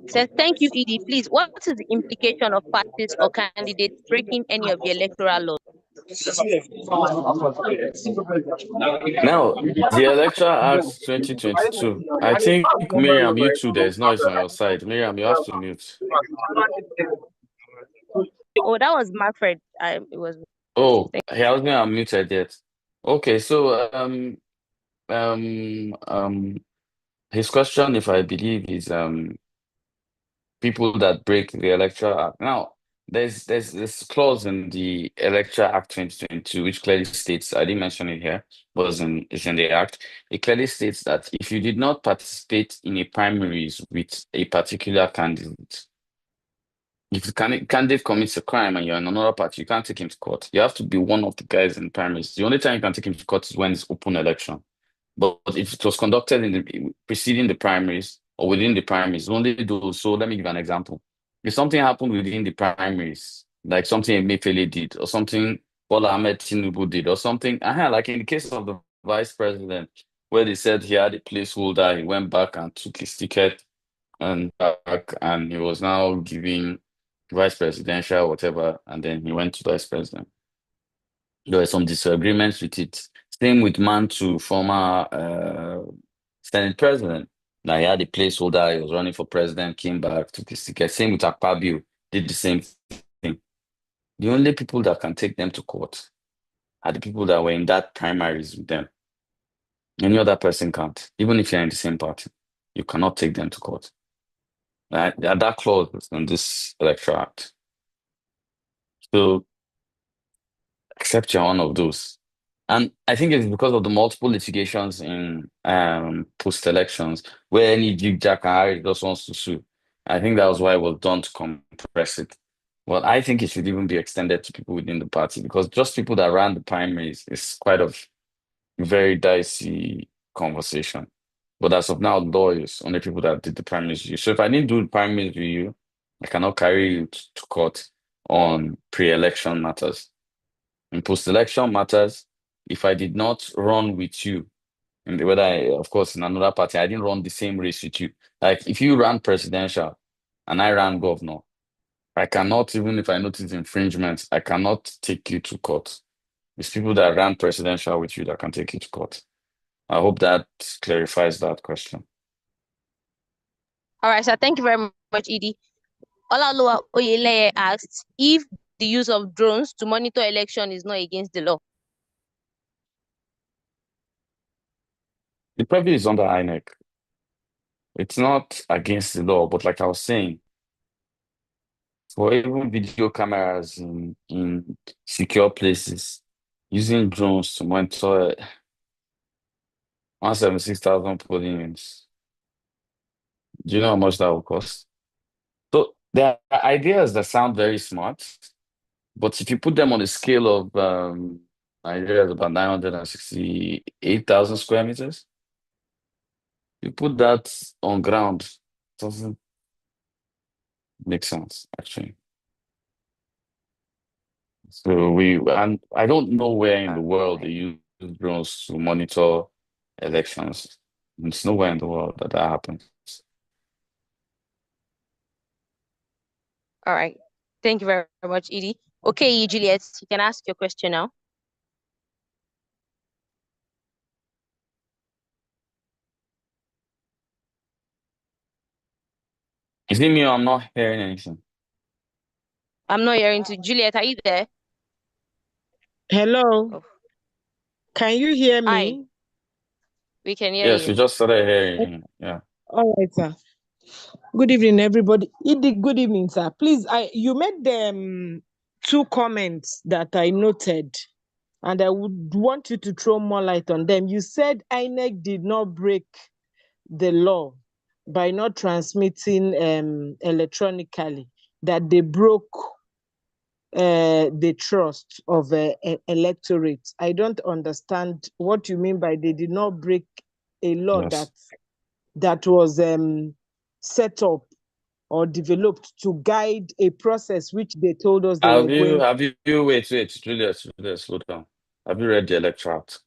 It says, thank you, Edie. Please, what is the implication of parties or candidates breaking any of the electoral laws? Now, the Electoral Act 2022. I think, Miriam, you too, there's noise on your side. Miriam, you have to mute. Oh, that was Manfred. It was. Oh, he hasn't unmuted yet. Okay, so his question, if I believe, is people that break the Electoral Act. Now, there's this clause in the Electoral Act 2022, which clearly states, I didn't mention it here, but it's in the Act. It clearly states that if you did not participate in a primaries with a particular candidate, if the candidate commits a crime and you're in another party, you can't take him to court. You have to be one of the guys in primaries. The only time you can take him to court is when it's open election. But if it was conducted in the preceding the primaries or within the primaries, only those. So let me give an example. If something happened within the primaries, like something Emefiele did, or something Bola Ahmed Tinubu did, or something, like in the case of the vice president, where they said he had a placeholder, he went back and took his ticket and back, and he was now giving vice presidential, whatever, and then he went to vice president. There were some disagreements with it. Same with Mantu, former Senate president. Now he had a placeholder, he was running for president, came back, took his ticket. Same with Akpabio, did the same thing. The only people that can take them to court are the people that were in that primaries with them. Any other person can't, even if you're in the same party. You cannot take them to court. That clause is in this Electoral Act. So, except you're one of those. And I think it's because of the multiple litigations in post-elections where any Jig Jack and Harry just wants to sue. I think that was why it was done to compress it. Well, I think it should even be extended to people within the party because just people that ran the primaries is quite a very dicey conversation. But as of now, lawyers, only people that did the primaries review. So if I didn't do the primaries review, I cannot carry you to court on pre-election matters. In post-election matters, if I did not run with you, and whether of course, in another party, I didn't run the same race with you. Like if you ran presidential and I ran governor, I cannot, even if I notice infringements, I cannot take you to court. It's people that ran presidential with you that can take you to court. I hope that clarifies that question. All right, sir. Thank you very much, Edie. Olaoluwa Oyeleye asked if the use of drones to monitor election is not against the law. The purview is under INEC. It's not against the law, but like I was saying, for even video cameras in secure places, using drones to monitor 176,000 polling units. Do you know how much that will cost? So there are ideas that sound very smart, but if you put them on a scale of Nigeria is about 968,000 square meters, you put that on ground, doesn't make sense, actually. So and I don't know where in the world they use drones to monitor elections. It's nowhere in the world that happens. All right. Thank you very much, Edie. Okay, Juliet, you can ask your question now. Is it me or I'm not hearing anything? I'm not hearing to Juliet. Are you there? Hello. Oh. Can you hear me? Hi. We can hear Yes, you. we just started hearing. Yeah. All right, sir. Good evening, everybody. Good evening, sir. Please, you made two comments that I noted, and I would want you to throw more light on them. You said INEC did not break the law by not transmitting electronically, that they broke the trust of electorate. I don't understand what you mean by they did not break a law Yes. that was set up or developed to guide a process which they told us they were going. Wait, Julius, slow down. Have you read the Electoral Act?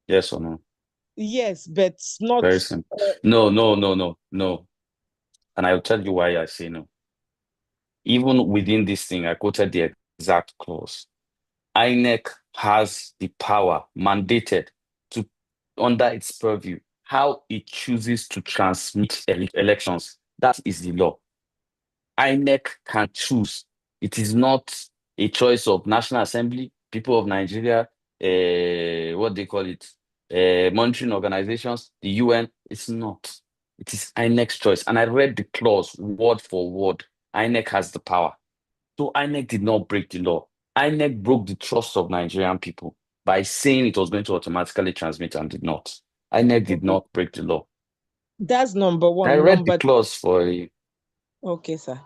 Yes or no? Yes, but not. Very simple. No. And I'll tell you why I say no. Even within this thing, I quoted the exact clause. INEC has the power mandated to, under its purview, how it chooses to transmit elections. That is the law. INEC can choose. It is not a choice of National Assembly, people of Nigeria, what they call it, monitoring organizations, the UN. It's not. It is INEC's choice. And I read the clause word for word. INEC has the power. So INEC did not break the law. INEC broke the trust of Nigerian people by saying it was going to automatically transmit and did not. INEC did not break the law. That's number one. I read the clause for you. Okay, sir.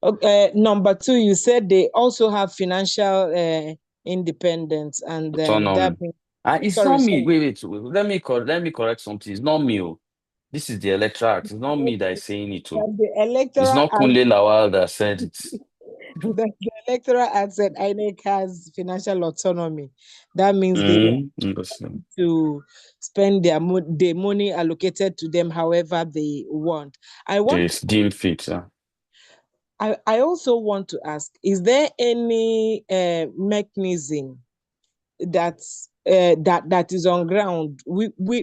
Okay, number two, you said they also have financial independence, and that means it's sorry, not me. sorry. Wait. Let me correct something. It's not me. This is the Electoral Act. It's not me that is saying it. The It's Electoral not Kunle Lawal that said it. The Electoral Act said INEC has financial autonomy. That means they to spend the money allocated to them however they want. It's deemed fit. I also want to ask: is there any mechanism that is on ground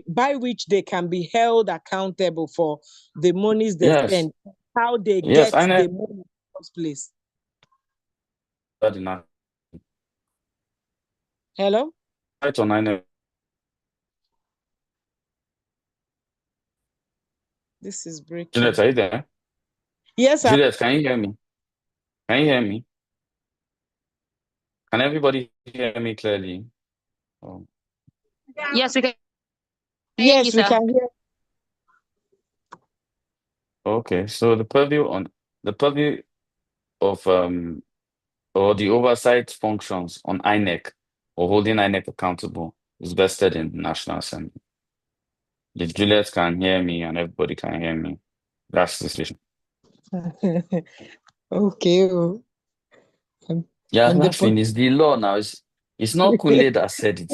by which they can be held accountable for the monies they spend, how they get the money in the first place? Hello? This is breaking. Juliet, are you there? Yes, Juliet, can you hear me? Can you hear me? Can everybody hear me clearly? Oh. Yes, we can. Yes, we can hear. Okay, so the purview of or the oversight functions on INEC or holding INEC accountable is vested in the National Assembly. If Juliet can hear me and everybody can hear me, that's the situation. Okay. Yeah, laughing is the law now. It's not The Kunle that said it.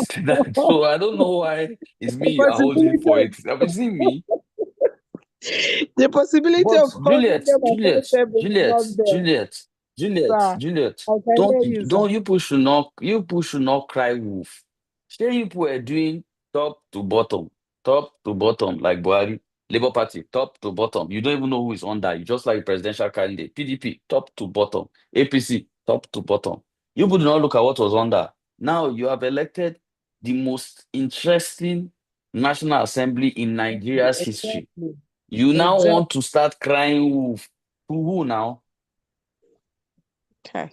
So I don't know why it's me you are holding possibility for of it. Have you seen me? the possibility But of holding them accountable is not there, sir. Juliet, I can hear you, sir. don't you people should not cry wolf. Say you people are doing top to bottom, like Buhari, Labour Party, top to bottom. You don't even know who is under. You just like presidential candidate, PDP, top to bottom, APC, top to bottom. You people do not look at what was under. Now you have elected the most interesting National Assembly in Nigeria's history. Exactly. You now Exactly. want to start crying wolf. To who now? Okay.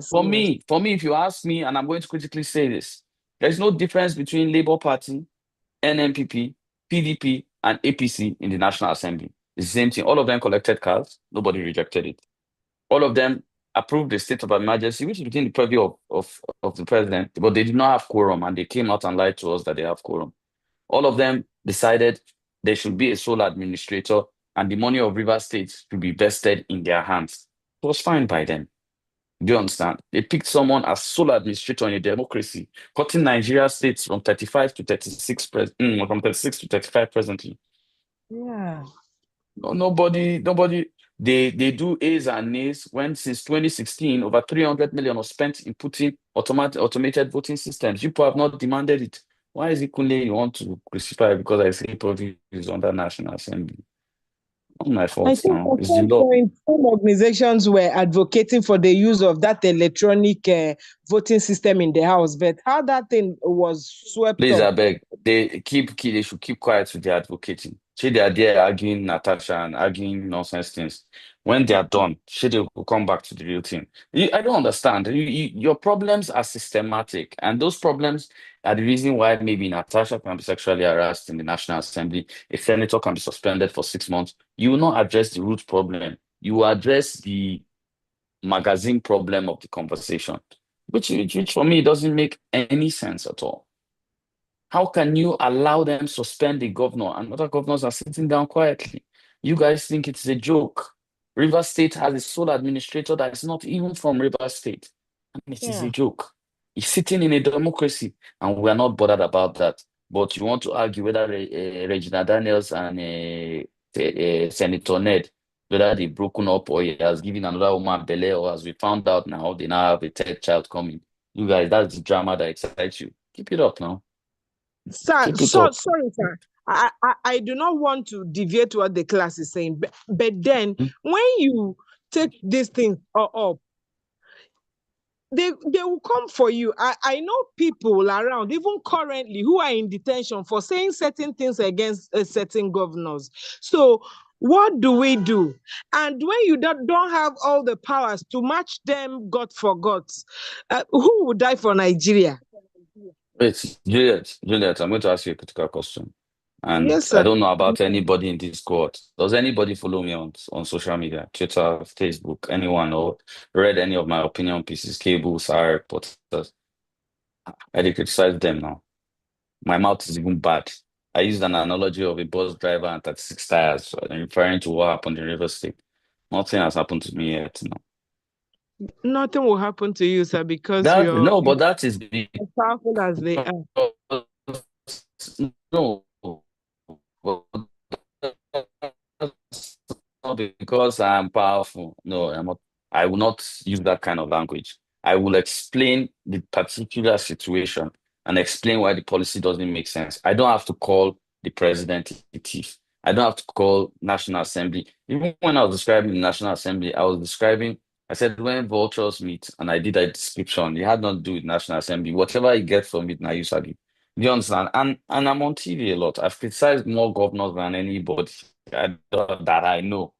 For me, if you ask me, and I'm going to critically say this, there's no difference between Labour Party, NNPP, PDP, and APC in the National Assembly. It's the same thing. All of them collected cards. Nobody rejected it. All of them approved the state of emergency, which is within the purview of the president, but they did not have quorum, and they came out and lied to us that they have quorum. All of them decided there should be a sole administrator, and the money of River State should be vested in their hands. It was fine by them. Do you understand? They picked someone as sole administrator in a democracy, cutting Nigeria states from 35 to 36, from 36 to 35 presently. Yeah. No, nobody. They do A's and A's when since 2016 over 300 million was spent in putting automated voting systems. You people have not demanded it. Why is it Kunle you want to crucify because I say probably is under National Assembly? Not my I fault think now. at It's the some law. point, some organizations were advocating for the use of that electronic voting system in the house, but how that thing was swept Please, up. I beg. They should keep quiet with their advocating. Say they are there arguing Natasha and arguing nonsense things. When they are done, they will come back to the real thing. I don't understand. Your problems are systematic, and those problems are the reason why maybe Natasha can be sexually harassed in the National Assembly. A senator can be suspended for 6 months. You will not address the root problem. You will address the magazine problem of the conversation, which for me doesn't make any sense at all. How can you allow them suspend the governor and other governors are sitting down quietly? You guys think it's a joke. River State has a sole administrator that is not even from River State. And it is a Yeah. joke. He's sitting in a democracy and we are not bothered about that. But you want to argue whether Regina Daniels and Senator Ned, whether they've broken up or he has given another woman belay, or as we found out now, they now have a third child coming. You guys, that's the drama that excites you. Keep it up now. Sir, Keep it up. sorry, sir. I do not want to deviate what the class is saying, but then when you take these things up, they will come for you. I know people around, even currently, who are in detention for saying certain things against certain governors. So what do we do? And when you don't have all the powers to match them, God forgot, who would die for Nigeria? Wait, Juliet, I'm going to ask you a critical question. And Yes, I sir. don't know about anybody in this court. Does anybody follow me on social media, Twitter, Facebook, anyone, or read any of my opinion pieces, cables, reporters? I did criticize them now. My mouth is even bad. I used an analogy of a bus driver and 36 tires, so I'm referring to what happened in River State. Nothing has happened to me yet. Nothing will happen to you, sir, because That you're no, but that is as powerful as they are. no. Not because I'm powerful. No, I'm not. I will not use that kind of language. I will explain the particular situation and explain why the policy doesn't make sense. I don't have to call the president a thief. I don't have to call National Assembly. Even when I was describing the National Assembly, I said when vultures meet, and I did a description, it had nothing to do with National Assembly. Whatever you get from it, now you sabi. Do you understand? And I'm on TV a lot. I've criticized more governors than anybody that I know.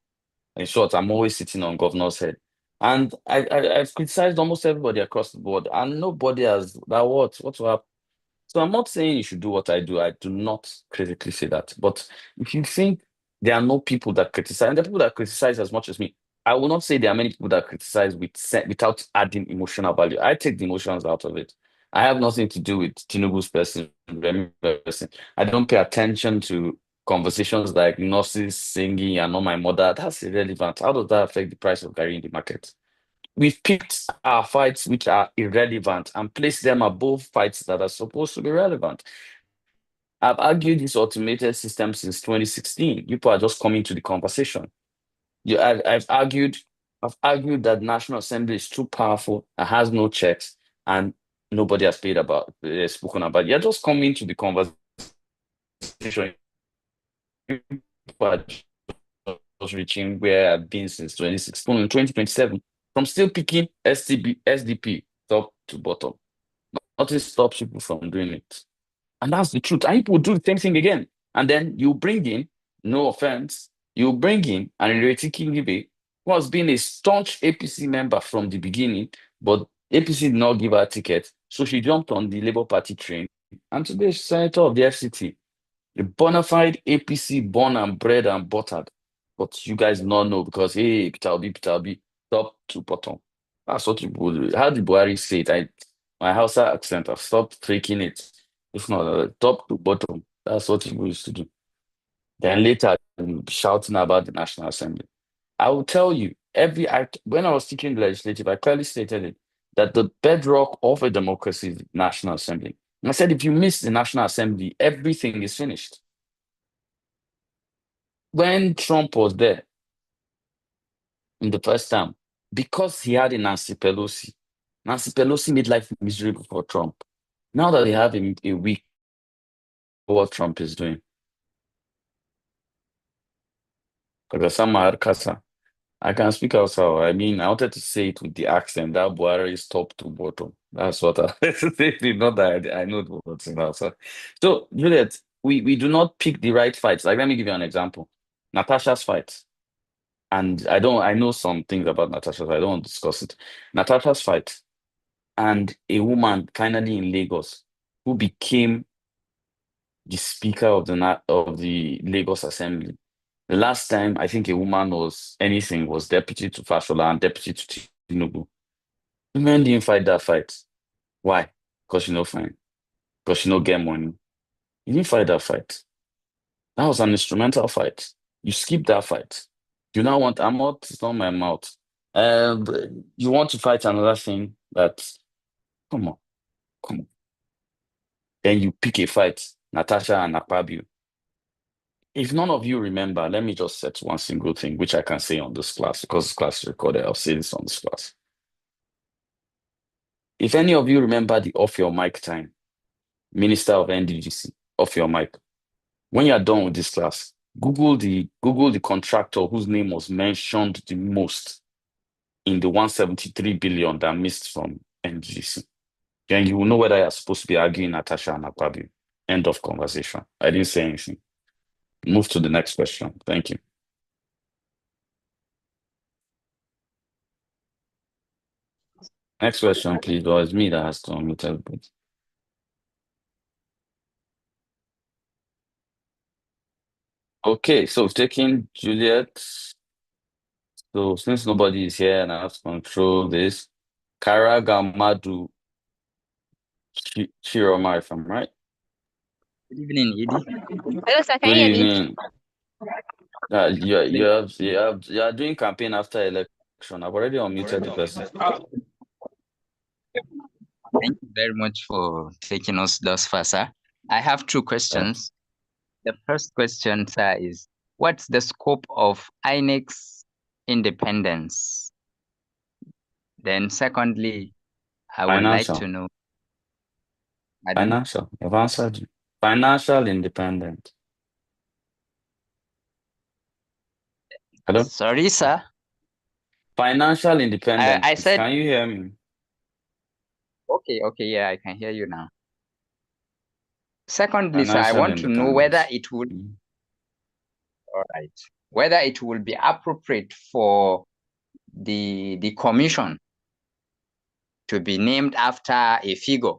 In short, I'm always sitting on governor's head. And I've criticized almost everybody across the board, and nobody has that what will happen. So I'm not saying you should do what I do. I do not critically say that. But if you think there are no people that criticize, and the people that criticize as much as me, I will not say there are many people that criticize without adding emotional value. I take the emotions out of it. I have nothing to do with Tinubu's person, Remi person. I don't pay attention to conversations like nurses singing and not my mother. That's irrelevant. How does that affect the price of Gary in the market? We've picked our fights which are irrelevant and placed them above fights that are supposed to be relevant. I've argued this automated system since 2016. People are just coming to the conversation. I've argued that National Assembly is too powerful and has no checks, and nobody has spoken about it. You're just coming to the conversation. People are just reaching where I've been since 2016. In 2027, from still picking SDP top to bottom. Nothing stops people from doing it. And that's the truth. And people will do the same thing again. And then you bring in, no offense, you bring in an Ireti Kingibe, who has been a staunch APC member from the beginning, but APC did not give her a ticket. So she jumped on the Labour Party train. And today she's senator of the FCT, a bona fide APC born and bred and buttered. But you guys not know because, hey, Peter Obi, top to bottom. That's what people do. How did Buhari say it? My Hausa accent, I've stopped faking it. If not, top to bottom. That's what people used to do. Then later, you'll be shouting about the National Assembly. I will tell you, when I was teaching the legislative, I clearly stated it, that the bedrock of a democracy is the National Assembly. And I said, if you miss the National Assembly, everything is finished. When Trump was there in the first time, because he had a Nancy Pelosi made life miserable for Trump. Now that they have a week, what Trump is doing. I can speak Hausa. I mean, I wanted to say it with the accent that Buhari is top to bottom. That's what I not that I know the words in Hausa. So, Juliet, we do not pick the right fights. Like, let me give you an example. Natasha's fight. And I know some things about Natasha's. I don't want to discuss it. Natasha's fight and a woman finally in Lagos who became the speaker of the Lagos Assembly. The last time I think a woman was anything was deputy to Fashola and deputy to Tinubu. Women didn't fight that fight. Why? Because she no fine. Because she no get money. You didn't fight that fight. That was an instrumental fight. You skipped that fight. You now want, I'm not, it's not my mouth. You want to fight another thing that, come on. Then you pick a fight, Natasha and Akpabio. If none of you remember, let me just set one single thing, which I can say on this class, because this class is recorded. I'll say this on this class. If any of you remember the off your mic time, Minister of NDGC, off your mic. When you are done with this class, Google the contractor whose name was mentioned the most in the 173 billion that missed from NDGC. Then you will know whether you're supposed to be arguing Natasha and Akpabio. End of conversation. I didn't say anything. Move to the next question. Thank you. Next question, please. Or it's me that has to unmute everybody. Okay, so taking Juliet. So since nobody is here and I have to control this, Karagamadu Chiroma, if I'm right. Good evening, Edie. Hello, sir. Can Good you hear me? evening. You are doing campaign after election. I've already unmuted the person. Thank you very much for taking us thus far, sir. I have two questions. The first question, sir, is what's the scope of INEC's independence? Then secondly, I would like to know. Financial. I've answered you. Financial independent. Hello? Sorry, sir. Financial independence. I said. Can you hear me? Okay, yeah, I can hear you now. Secondly, sir, I want to know whether it would. All right. Whether it will be appropriate for the commission to be named after a figure,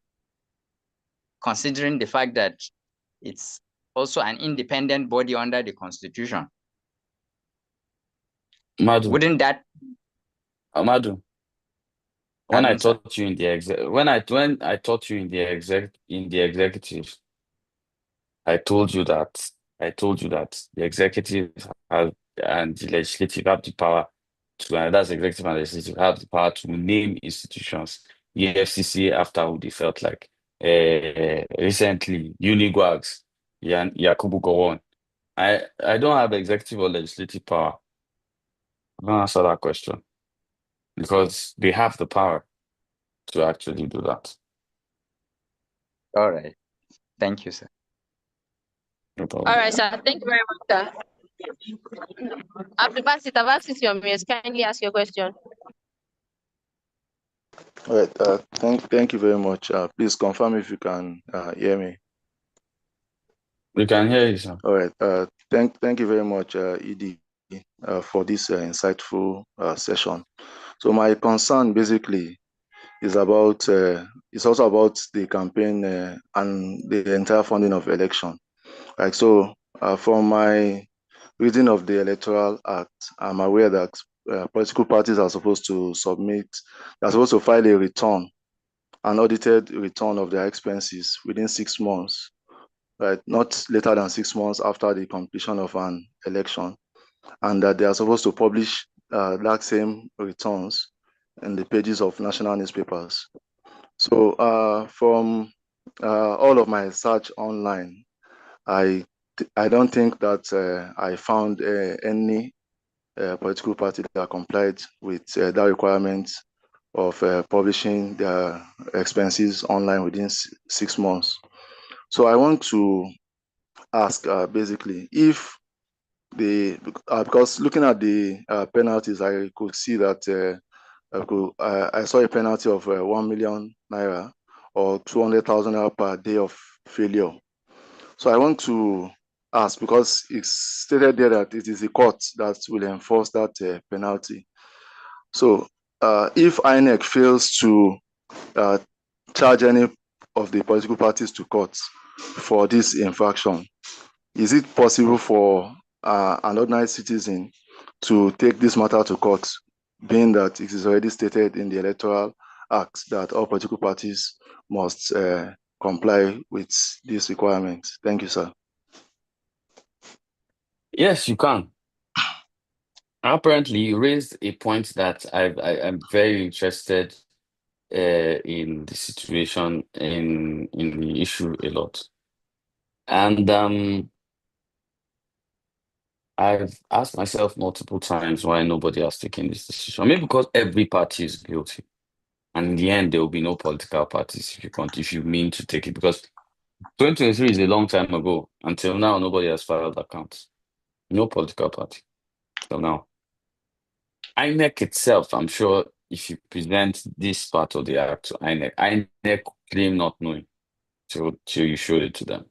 considering the fact that it's also an independent body under the Constitution. Madu. Wouldn't that? Madu. When I taught you in the executive, I told you that the executive and the legislative have the power to, that's executive and legislative, have the power to name institutions. EFCC, after who they felt like. Recently, Unigwags, Yakubu Gowon. I don't have executive or legislative power. I don't answer that question because they have the power to actually do that. All right. Thank you, sir. No problem. All right, sir. Thank you very much, sir. I've asked it your mute. Kindly ask your question. All right. Thank you very much. Please confirm if you can hear me. We can hear you, sir. All right. Thank you very much, ED, for this insightful session. So my concern basically is about it's also about the campaign and the entire funding of election. Like so, from my reading of the Electoral Act, I'm aware that political parties are supposed to file a return, an audited return of their expenses within 6 months, right? Not later than 6 months after the completion of an election, and that they are supposed to publish that same returns in the pages of national newspapers. So from all of my search online, I don't think that I found any political party that complied with that requirement of publishing their expenses online within 6 months. So I want to ask basically if because looking at the penalties, I could see that I saw a penalty of 1 million naira or 200,000 naira per day of failure. So I want to ask, because it's stated there that it is the court that will enforce that penalty. So if INEC fails to charge any of the political parties to court for this infraction, is it possible for an ordinary citizen to take this matter to court, being that it is already stated in the Electoral Act that all political parties must comply with this requirement? Thank you, sir. Yes, you can. Apparently, you raised a point that I'm very interested in the situation, in the issue a lot. And I've asked myself multiple times why nobody has taken this decision. Maybe because every party is guilty. And in the end, there will be no political parties if you mean to take it. Because 2023 is a long time ago. Until now, nobody has filed accounts. No political party. Till now. INEC itself, I'm sure if you present this part of the act to INEC claim not knowing till you showed it to them.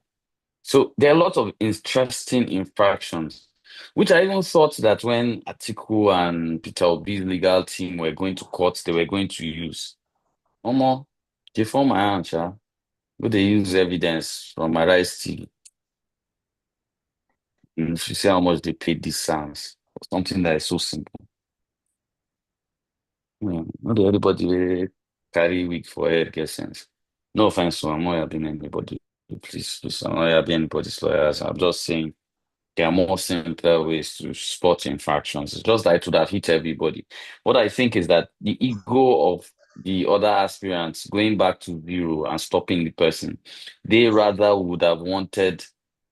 So there are a lot of interesting infractions, which I even thought that when Atiku and Peter Obi's legal team were going to court, they were going to use. Omo, they form my answer, but they use evidence from my rights TV. If you see how much they paid these sounds, something that is so simple. Not everybody carry wig for head get sense. No offense, so I'm not helping anybody. Please, I'm not helping anybody's lawyers. I'm just saying there are more simpler ways to spot infractions. It's just that it would have hit everybody. What I think is that the ego of the other aspirants going back to zero and stopping the person, they rather would have wanted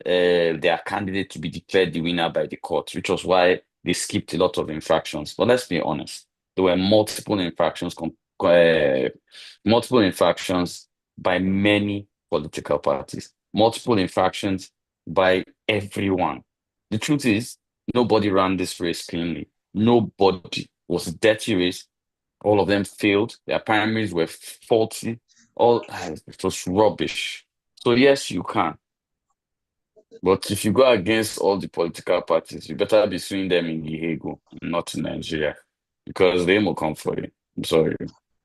their candidate to be declared the winner by the court, which was why they skipped a lot of infractions. But let's be honest, there were multiple infractions by many political parties, multiple infractions by everyone. The truth is, nobody ran this race cleanly. Nobody. It was a dirty race. All of them failed. Their primaries were faulty. It was rubbish. So yes, you can. But if you go against all the political parties, you better be suing them in The Hague, not in Nigeria, because they will come for you. I'm sorry.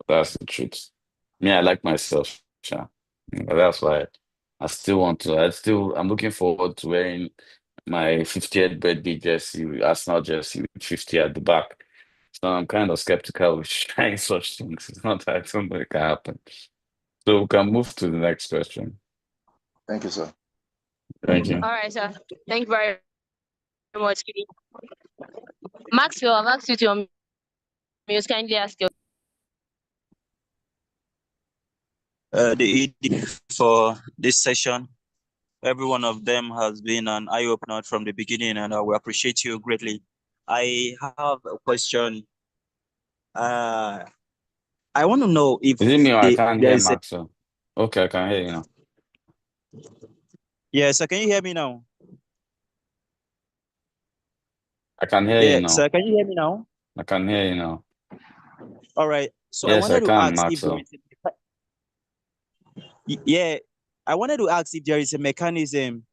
That's the truth. Me, I like myself, sha. That's why I'm looking forward to wearing my 50th birthday jersey, Arsenal jersey with 50 at the back. So I'm kind of skeptical with trying such things. It's not that I don't think it can happen. So we can move to the next question. Thank you, sir. Thank you. All right, sir. Thank you very much, Kitty. Maxwell, I've asked you to Just kindly ask your the ED for this session. Every one of them has been an eye-opener from the beginning, and we appreciate you greatly. I have a question. I want to know if Is it me or I can't there hear is a... Maxwell? Okay, I can hear you now. Yeah, so can you hear me now? I can hear Yeah, you now. so can you hear me now? I can hear you now. All right. So I Yes, I wanted to can, ask if there Maxwell. is yeah, I wanted to ask if there is a mechanism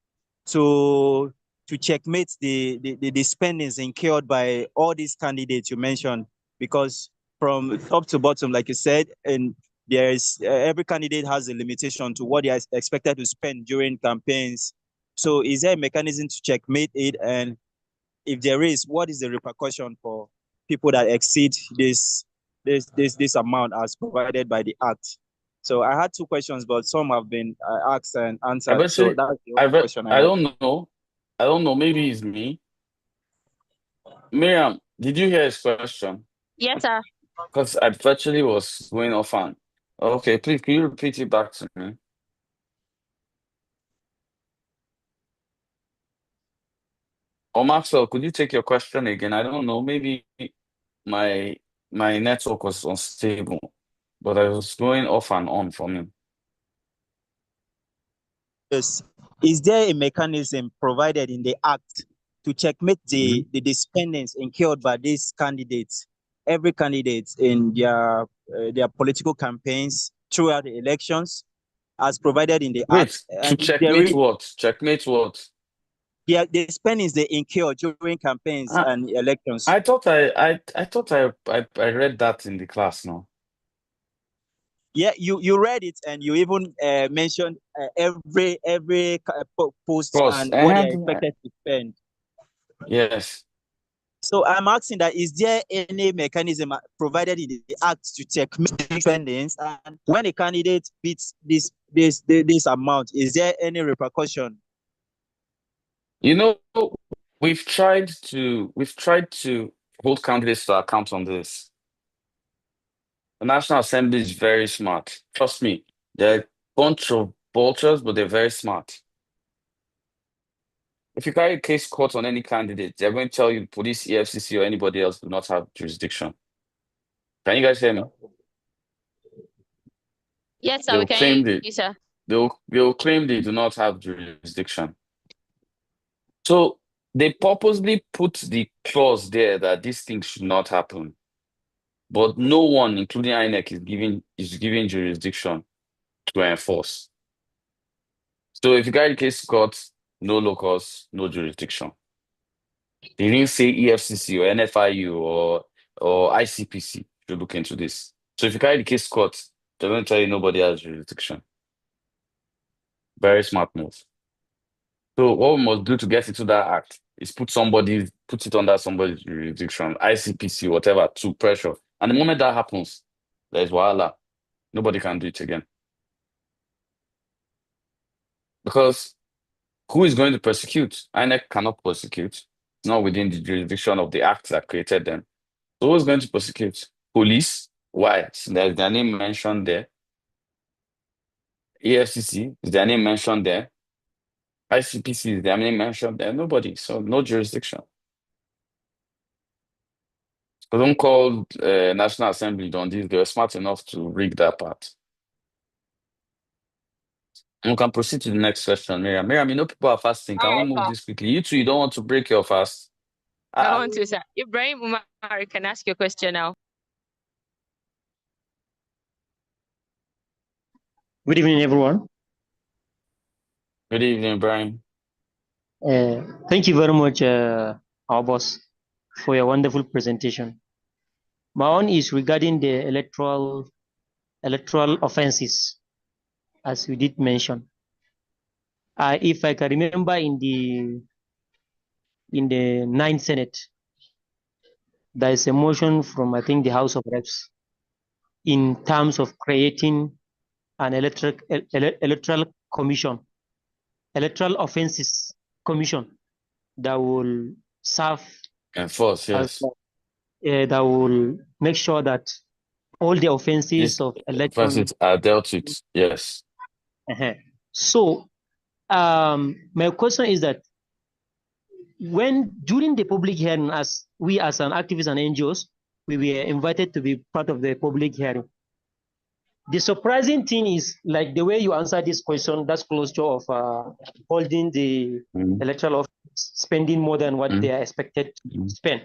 to checkmate the spendings incurred by all these candidates you mentioned, because from top to bottom, like you said, and there is every candidate has a limitation to what they are expected to spend during campaigns. So is there a mechanism to checkmate it? And if there is, what is the repercussion for people that exceed this amount as provided by the act? So I had two questions, but some have been asked and I've answered. So actually, that's the only I read, question I I have. don't know. I don't know. Maybe it's me. Miriam, did you hear his question? yes, sir. Because I virtually was going off on. Okay, please, can you repeat it back to me? Or Maxwell, could you take your question again? I don't know. Maybe my network was unstable, but I was going off and on for me. Yes. Is there a mechanism provided in the act to checkmate the spendings incurred by these candidates, every candidate in their political campaigns throughout the elections, as provided in the Wait, act? to And if there checkmate is, what? Checkmate what? the spendings they incur during campaigns Ah, and elections. I thought I read that in the class now. Yeah, you read it, and you even mentioned every post Course. and what they are expected to spend. Yes. So I'm asking that, is there any mechanism provided in the act to check spendings, and when a candidate beats this amount, is there any repercussion? You know, we've tried to hold candidates to account on this. The National Assembly is very smart. Trust me, they're a bunch of vultures, but they're very smart. If you carry a case court on any candidate, they're going to tell you the police, EFCC, or anybody else do not have jurisdiction. Can you guys hear me? Yes, sir. They'll We can claim hear you, sir. they'll claim they do not have jurisdiction. So they purposely put the clause there that these things should not happen. But no one, including INEC, is giving jurisdiction to enforce. So if you carry the case to court, no locus, no jurisdiction. They didn't say EFCC or NFIU or ICPC should look into this. So if you carry the case to court, they're going to tell you nobody has jurisdiction. Very smart move. So what we must do to get into that act is put it under somebody's jurisdiction, ICPC, whatever, to pressure. And the moment that happens, there's voila. Nobody can do it again. Because who is going to persecute? INEC cannot persecute. It's not within the jurisdiction of the act that created them. So who's going to persecute? Police? Why? There's their name mentioned there. EFCC, is their name mentioned there? ICPC, is their name mentioned there? Nobody. So no jurisdiction. So don't call National Assembly on this. They were smart enough to rig that part. We can proceed to the next question, Miriam. Miriam, you know people are fasting. Can we move this quickly? You two, you don't want to break your fast. I want to, sir. Ibrahim Umar, you can ask your question now. Good evening, everyone. Good evening, Brian. Thank you very much, our boss, for your wonderful presentation. My own is regarding the electoral offenses, as you did mention. If I can remember, in the Ninth Senate, there is a motion from, I think, the House of Reps in terms of creating an electoral commission, electoral offenses commission, that will serve Enforce, yes. that will make sure that all the offenses These of election. offenses are dealt with. Yes. So, my question is that when during the public hearing, as we as an activists and NGOs, we were invited to be part of the public hearing. The surprising thing is like the way you answer this question, that's closure of holding the electoral office, spending more than what they are expected to spend.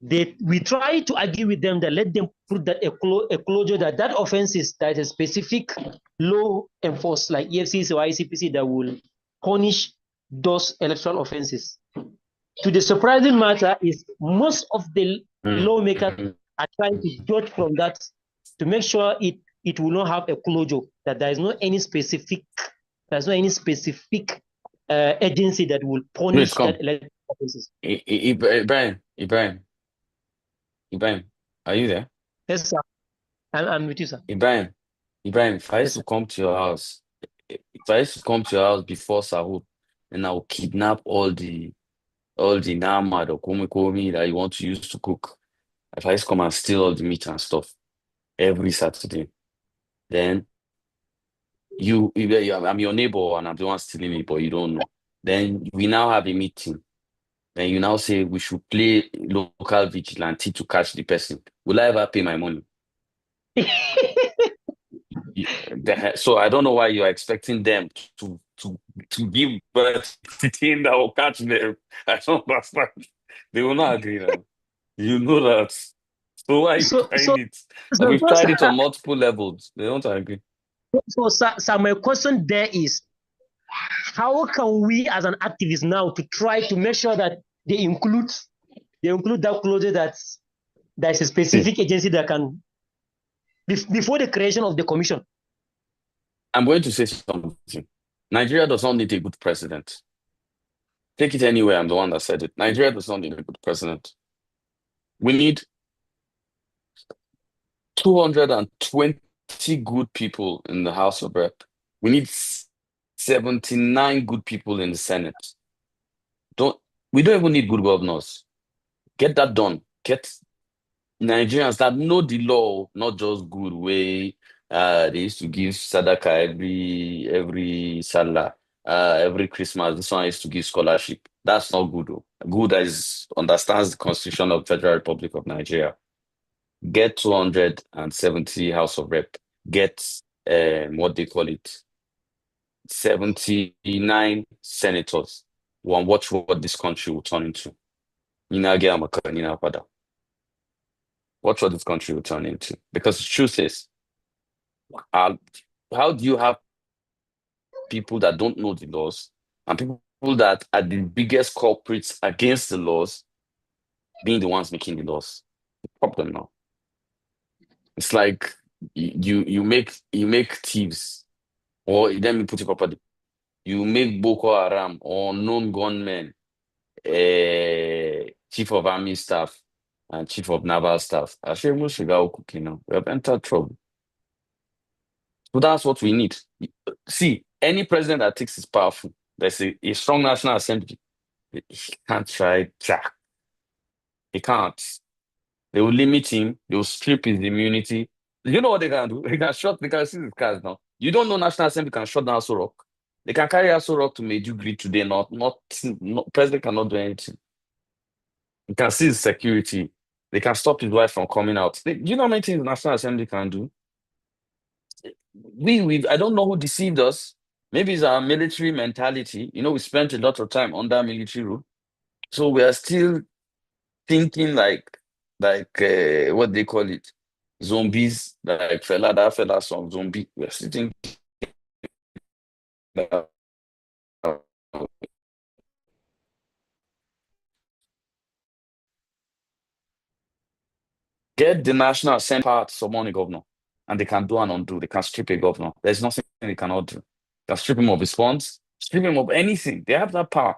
We try to argue with them that let them put that a closure that offense is that a specific law enforced like EFCC or ICPC that will punish those electoral offenses. To the surprising matter is most of the lawmakers are trying to judge from that to make sure it will not have a closure, that there is not any specific agency that will punish that electoral offenses. Ibrahim, are you there? Yes, sir. I'm with you, sir. Ibrahim, if I used to come to your house, before Sahur, and I will kidnap all the nama, the komi that you want to use to cook. If I used to come and steal all the meat and stuff every Saturday, then I'm your neighbor and I'm the one stealing it, but you don't know. Then we now have a meeting. Then you now say we should play local vigilante to catch the person. Will I ever pay my money? So I don't know why you're expecting them to give birth to the thing that will catch them. I don't understand. They will not agree now. You know that. So why are you trying it? And we've tried it on multiple levels. They don't agree. So my question there is, how can we as an activist now to try to make sure that they include that closure that's a specific agency that can before the creation of the commission? I'm going to say something. Nigeria does not need a good president. Take it anywhere, I'm the one that said it. Nigeria does not need a good president. We need 220 good people in the House of Rep. We need 79 good people in the Senate. We don't even need good governors. Get that done. Get Nigerians that know the law, not just good way. They used to give Sadaka every Salah, every Christmas. This one used to give scholarship. That's not good. Good as understands the Constitution of the Federal Republic of Nigeria. Get 270 House of Rep. Get what they call it, 79 senators. One, watch what this country will turn into. Watch what this country will turn into. Because the truth is, how do you have people that don't know the laws and people that are the biggest culprits against the laws being the ones making the laws? The problem now. It's like you make thieves, or let me put it properly. You make Boko Haram or known gunmen, chief of army staff and chief of naval staff. We have entered trouble. So that's what we need. See, any president that thinks is powerful, there's a strong National Assembly. He can't try Jack. He can't. They will limit him. They will strip his immunity. You know what they can do? They can see his cars now. You don't know National Assembly can shut down Aso Rock. They can carry Aso Rock to Maiduguri today. Not president cannot do anything. You can see his security. They can stop his wife from coming out. You know how many things the National Assembly can do? I don't know who deceived us. Maybe it's our military mentality. We spent a lot of time under military rule. So we are still thinking like what they call it, zombies, like that fella song, zombie. We are still thinking that get the National Assembly power to summon a governor, and they can do and undo. They can strip a governor. There's nothing they cannot do. They can strip him of his funds, strip him of anything. They have that power.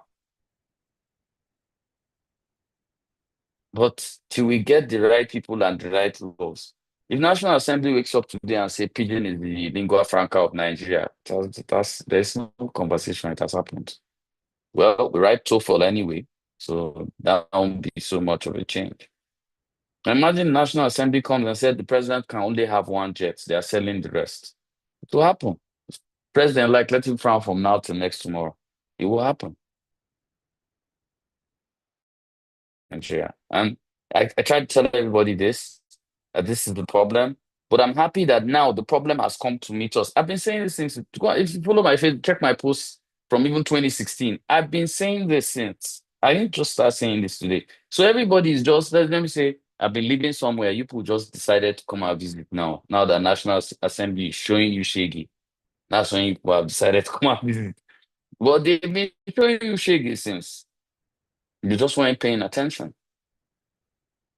But till we get the right people and the right laws, if National Assembly wakes up today and say pidgin is the lingua franca of Nigeria, there's no conversation. It has happened. Well, we write TOEFL anyway, so that won't be so much of a change. Imagine National Assembly comes and said the president can only have one jet. They are selling the rest. It will happen. President, like, let him frown from now till next tomorrow. It will happen. Nigeria. And I tried to tell everybody this, that this is the problem. But I'm happy that now the problem has come to meet us. I've been saying this since, if you follow my face, check my posts from even 2016. I've been saying this since. I didn't just start saying this today. So everybody is just, let me say, I've been living somewhere. You people just decided to come and visit now. Now that National Assembly is showing you shaggy. That's when you people have decided to come and visit. But they've been showing you shaggy since. You just weren't paying attention.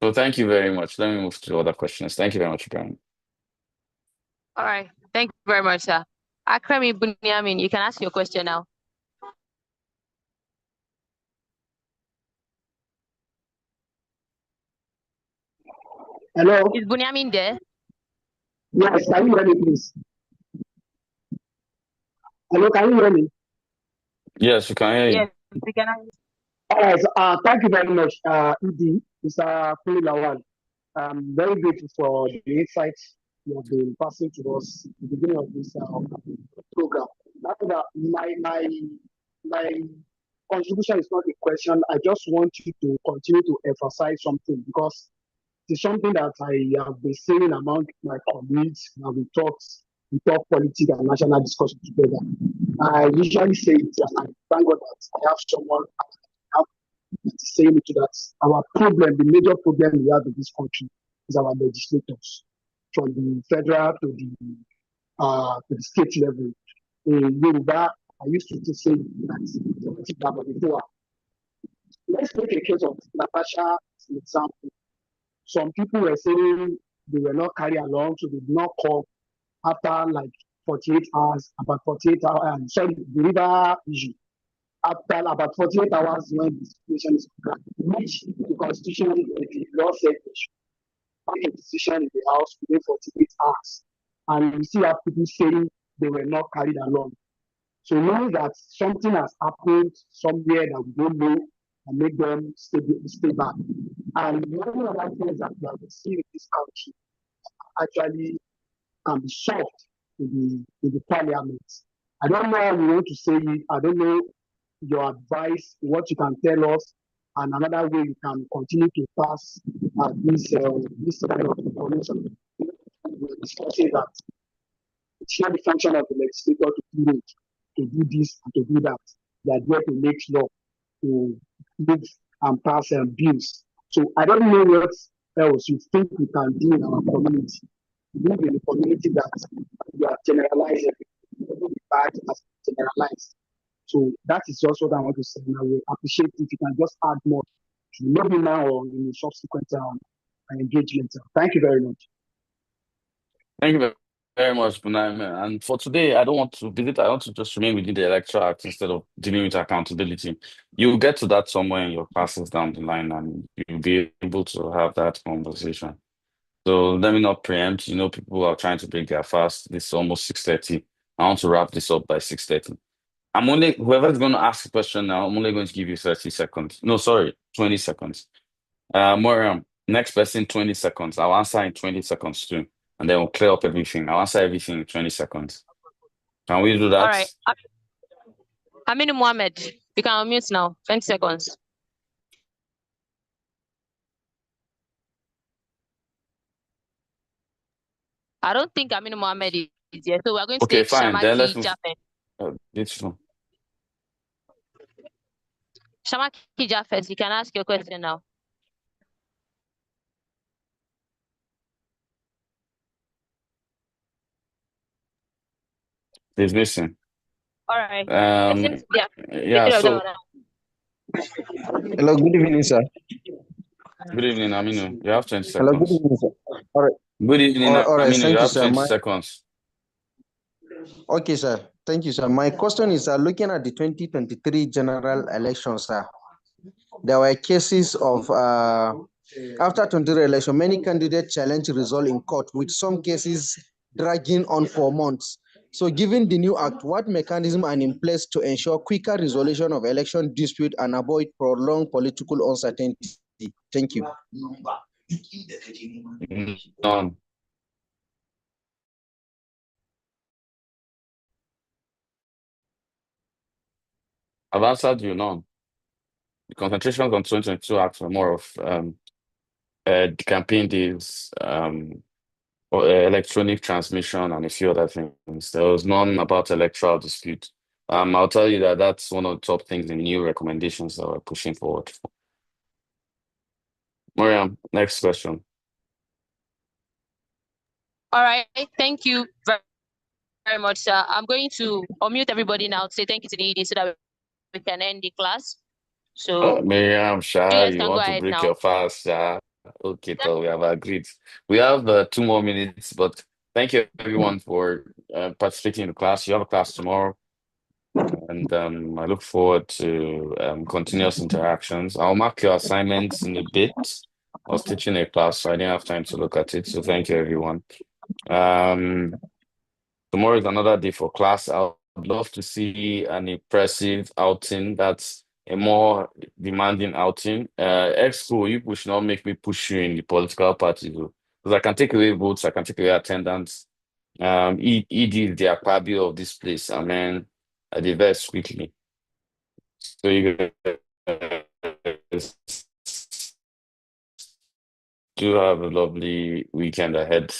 So thank you very much. Let me move to other questions. Thank you very much, Brian. All right. Thank you very much, sir. Akremi Bunyamin, you can ask your question now. Hello? Is Bunyamin there? Yes, can you hear me, please? Hello, can you hear me? Yes, we can hear you. Yes, we can. All right, thank you very much, ED, Mr. Lawal. I'm very grateful for the insights you have been passing to us at the beginning of this program. My contribution is not a question. I just want you to continue to emphasize something because it's something that I have been saying among my colleagues when we talk politics and national discussion together. I usually say it, and I thank God that I have someone saying it to that. Our problem, the major problem we have in this country, is our legislators, from the federal to the state level. In Yoruba, I used to say that. Let's take a case of Natasha as an example. Some people were saying they were not carried along, so they did not come after like 48 hours, about 48 hours, sorry, the river issue. After about 48 hours when the situation is which the constitution, the law said they should make a decision in the house within 48 hours. And you see have people saying they were not carried along. So knowing that something has happened somewhere that we don't know and make them stay back. And one of the things that we have seen in this country actually can be solved in the parliament. I don't know how you want to say it. I don't know your advice, what you can tell us, and another way you can continue to pass this kind of information. We're discussing that it's not the function of the legislator to do this and to do that. They are there to make law, to move and pass bills. So I don't know what else you think we can do in our community. We live in a community that we are generalizing. Every bad has been generalized. So that is just what I want to say. I will appreciate if you can just add more, maybe now or in the subsequent engagement. Thank you very much. Thank you very much, Bunai. And for today, I don't want to visit. I want to just remain within the Electoral Act instead of dealing with accountability. You'll get to that somewhere in your classes down the line, and you'll be able to have that conversation. So let me not preempt. You know, people are trying to break their fast. This is almost 6:30. I want to wrap this up by 6:30. Whoever's going to ask a question now, I'm only going to give you 30 seconds. No, sorry, 20 seconds. Miriam, next person, 20 seconds. I'll answer in 20 seconds too. And then we'll clear up everything. I'll answer everything in 20 seconds. Can we do that? All right. Aminu Mohammed, you can unmute now. 20 seconds. I don't think Aminu Mohammed is here, so we're going to Okay, take fine. Then let's Shamaki Jaffet. Shamaki Jaffet, you can ask your question now. Please listen. All right. Yeah, so... Hello, good evening, sir. Good evening, Aminu. You have 20 seconds. Hello, good evening, sir. All right. Good evening, all right, Aminu. thank You have sir. 20 seconds. Okay, sir. Thank you, sir. My question is, looking at the 2023 general elections, sir, there were cases of, after 2023 election, many candidates challenged result in court, with some cases dragging on for months. So given the new act, what mechanism are in place to ensure quicker resolution of election dispute and avoid prolonged political uncertainty? Thank you. None. I've answered you, none. The concentrations on 2022 acts were more of the campaign days, or electronic transmission, and a few other things. There was none about electoral dispute. I'll tell you that that's one of the top things in new recommendations that we're pushing forward. Mariam, next question. All right, thank you very much, sir. I'm going to unmute everybody now to say thank you to the ED so that we can end the class. So Mariam, you Shah, guys you can go want to ahead break now. your fast, Shah? Okay, so we have agreed. We have 2 more minutes, but thank you everyone for participating in the class. You have a class tomorrow, and I look forward to continuous interactions. I'll mark your assignments in a bit. I was teaching a class, so I didn't have time to look at it. So thank you, everyone. Tomorrow is another day for class. I would love to see an impressive outing. That's a more demanding outing. Exco, you should not make me push you in the political party, because I can take away votes, I can take away attendance. ED is the Akpabio of this place. I mean, I diverse quickly. So you guys do have a lovely weekend ahead.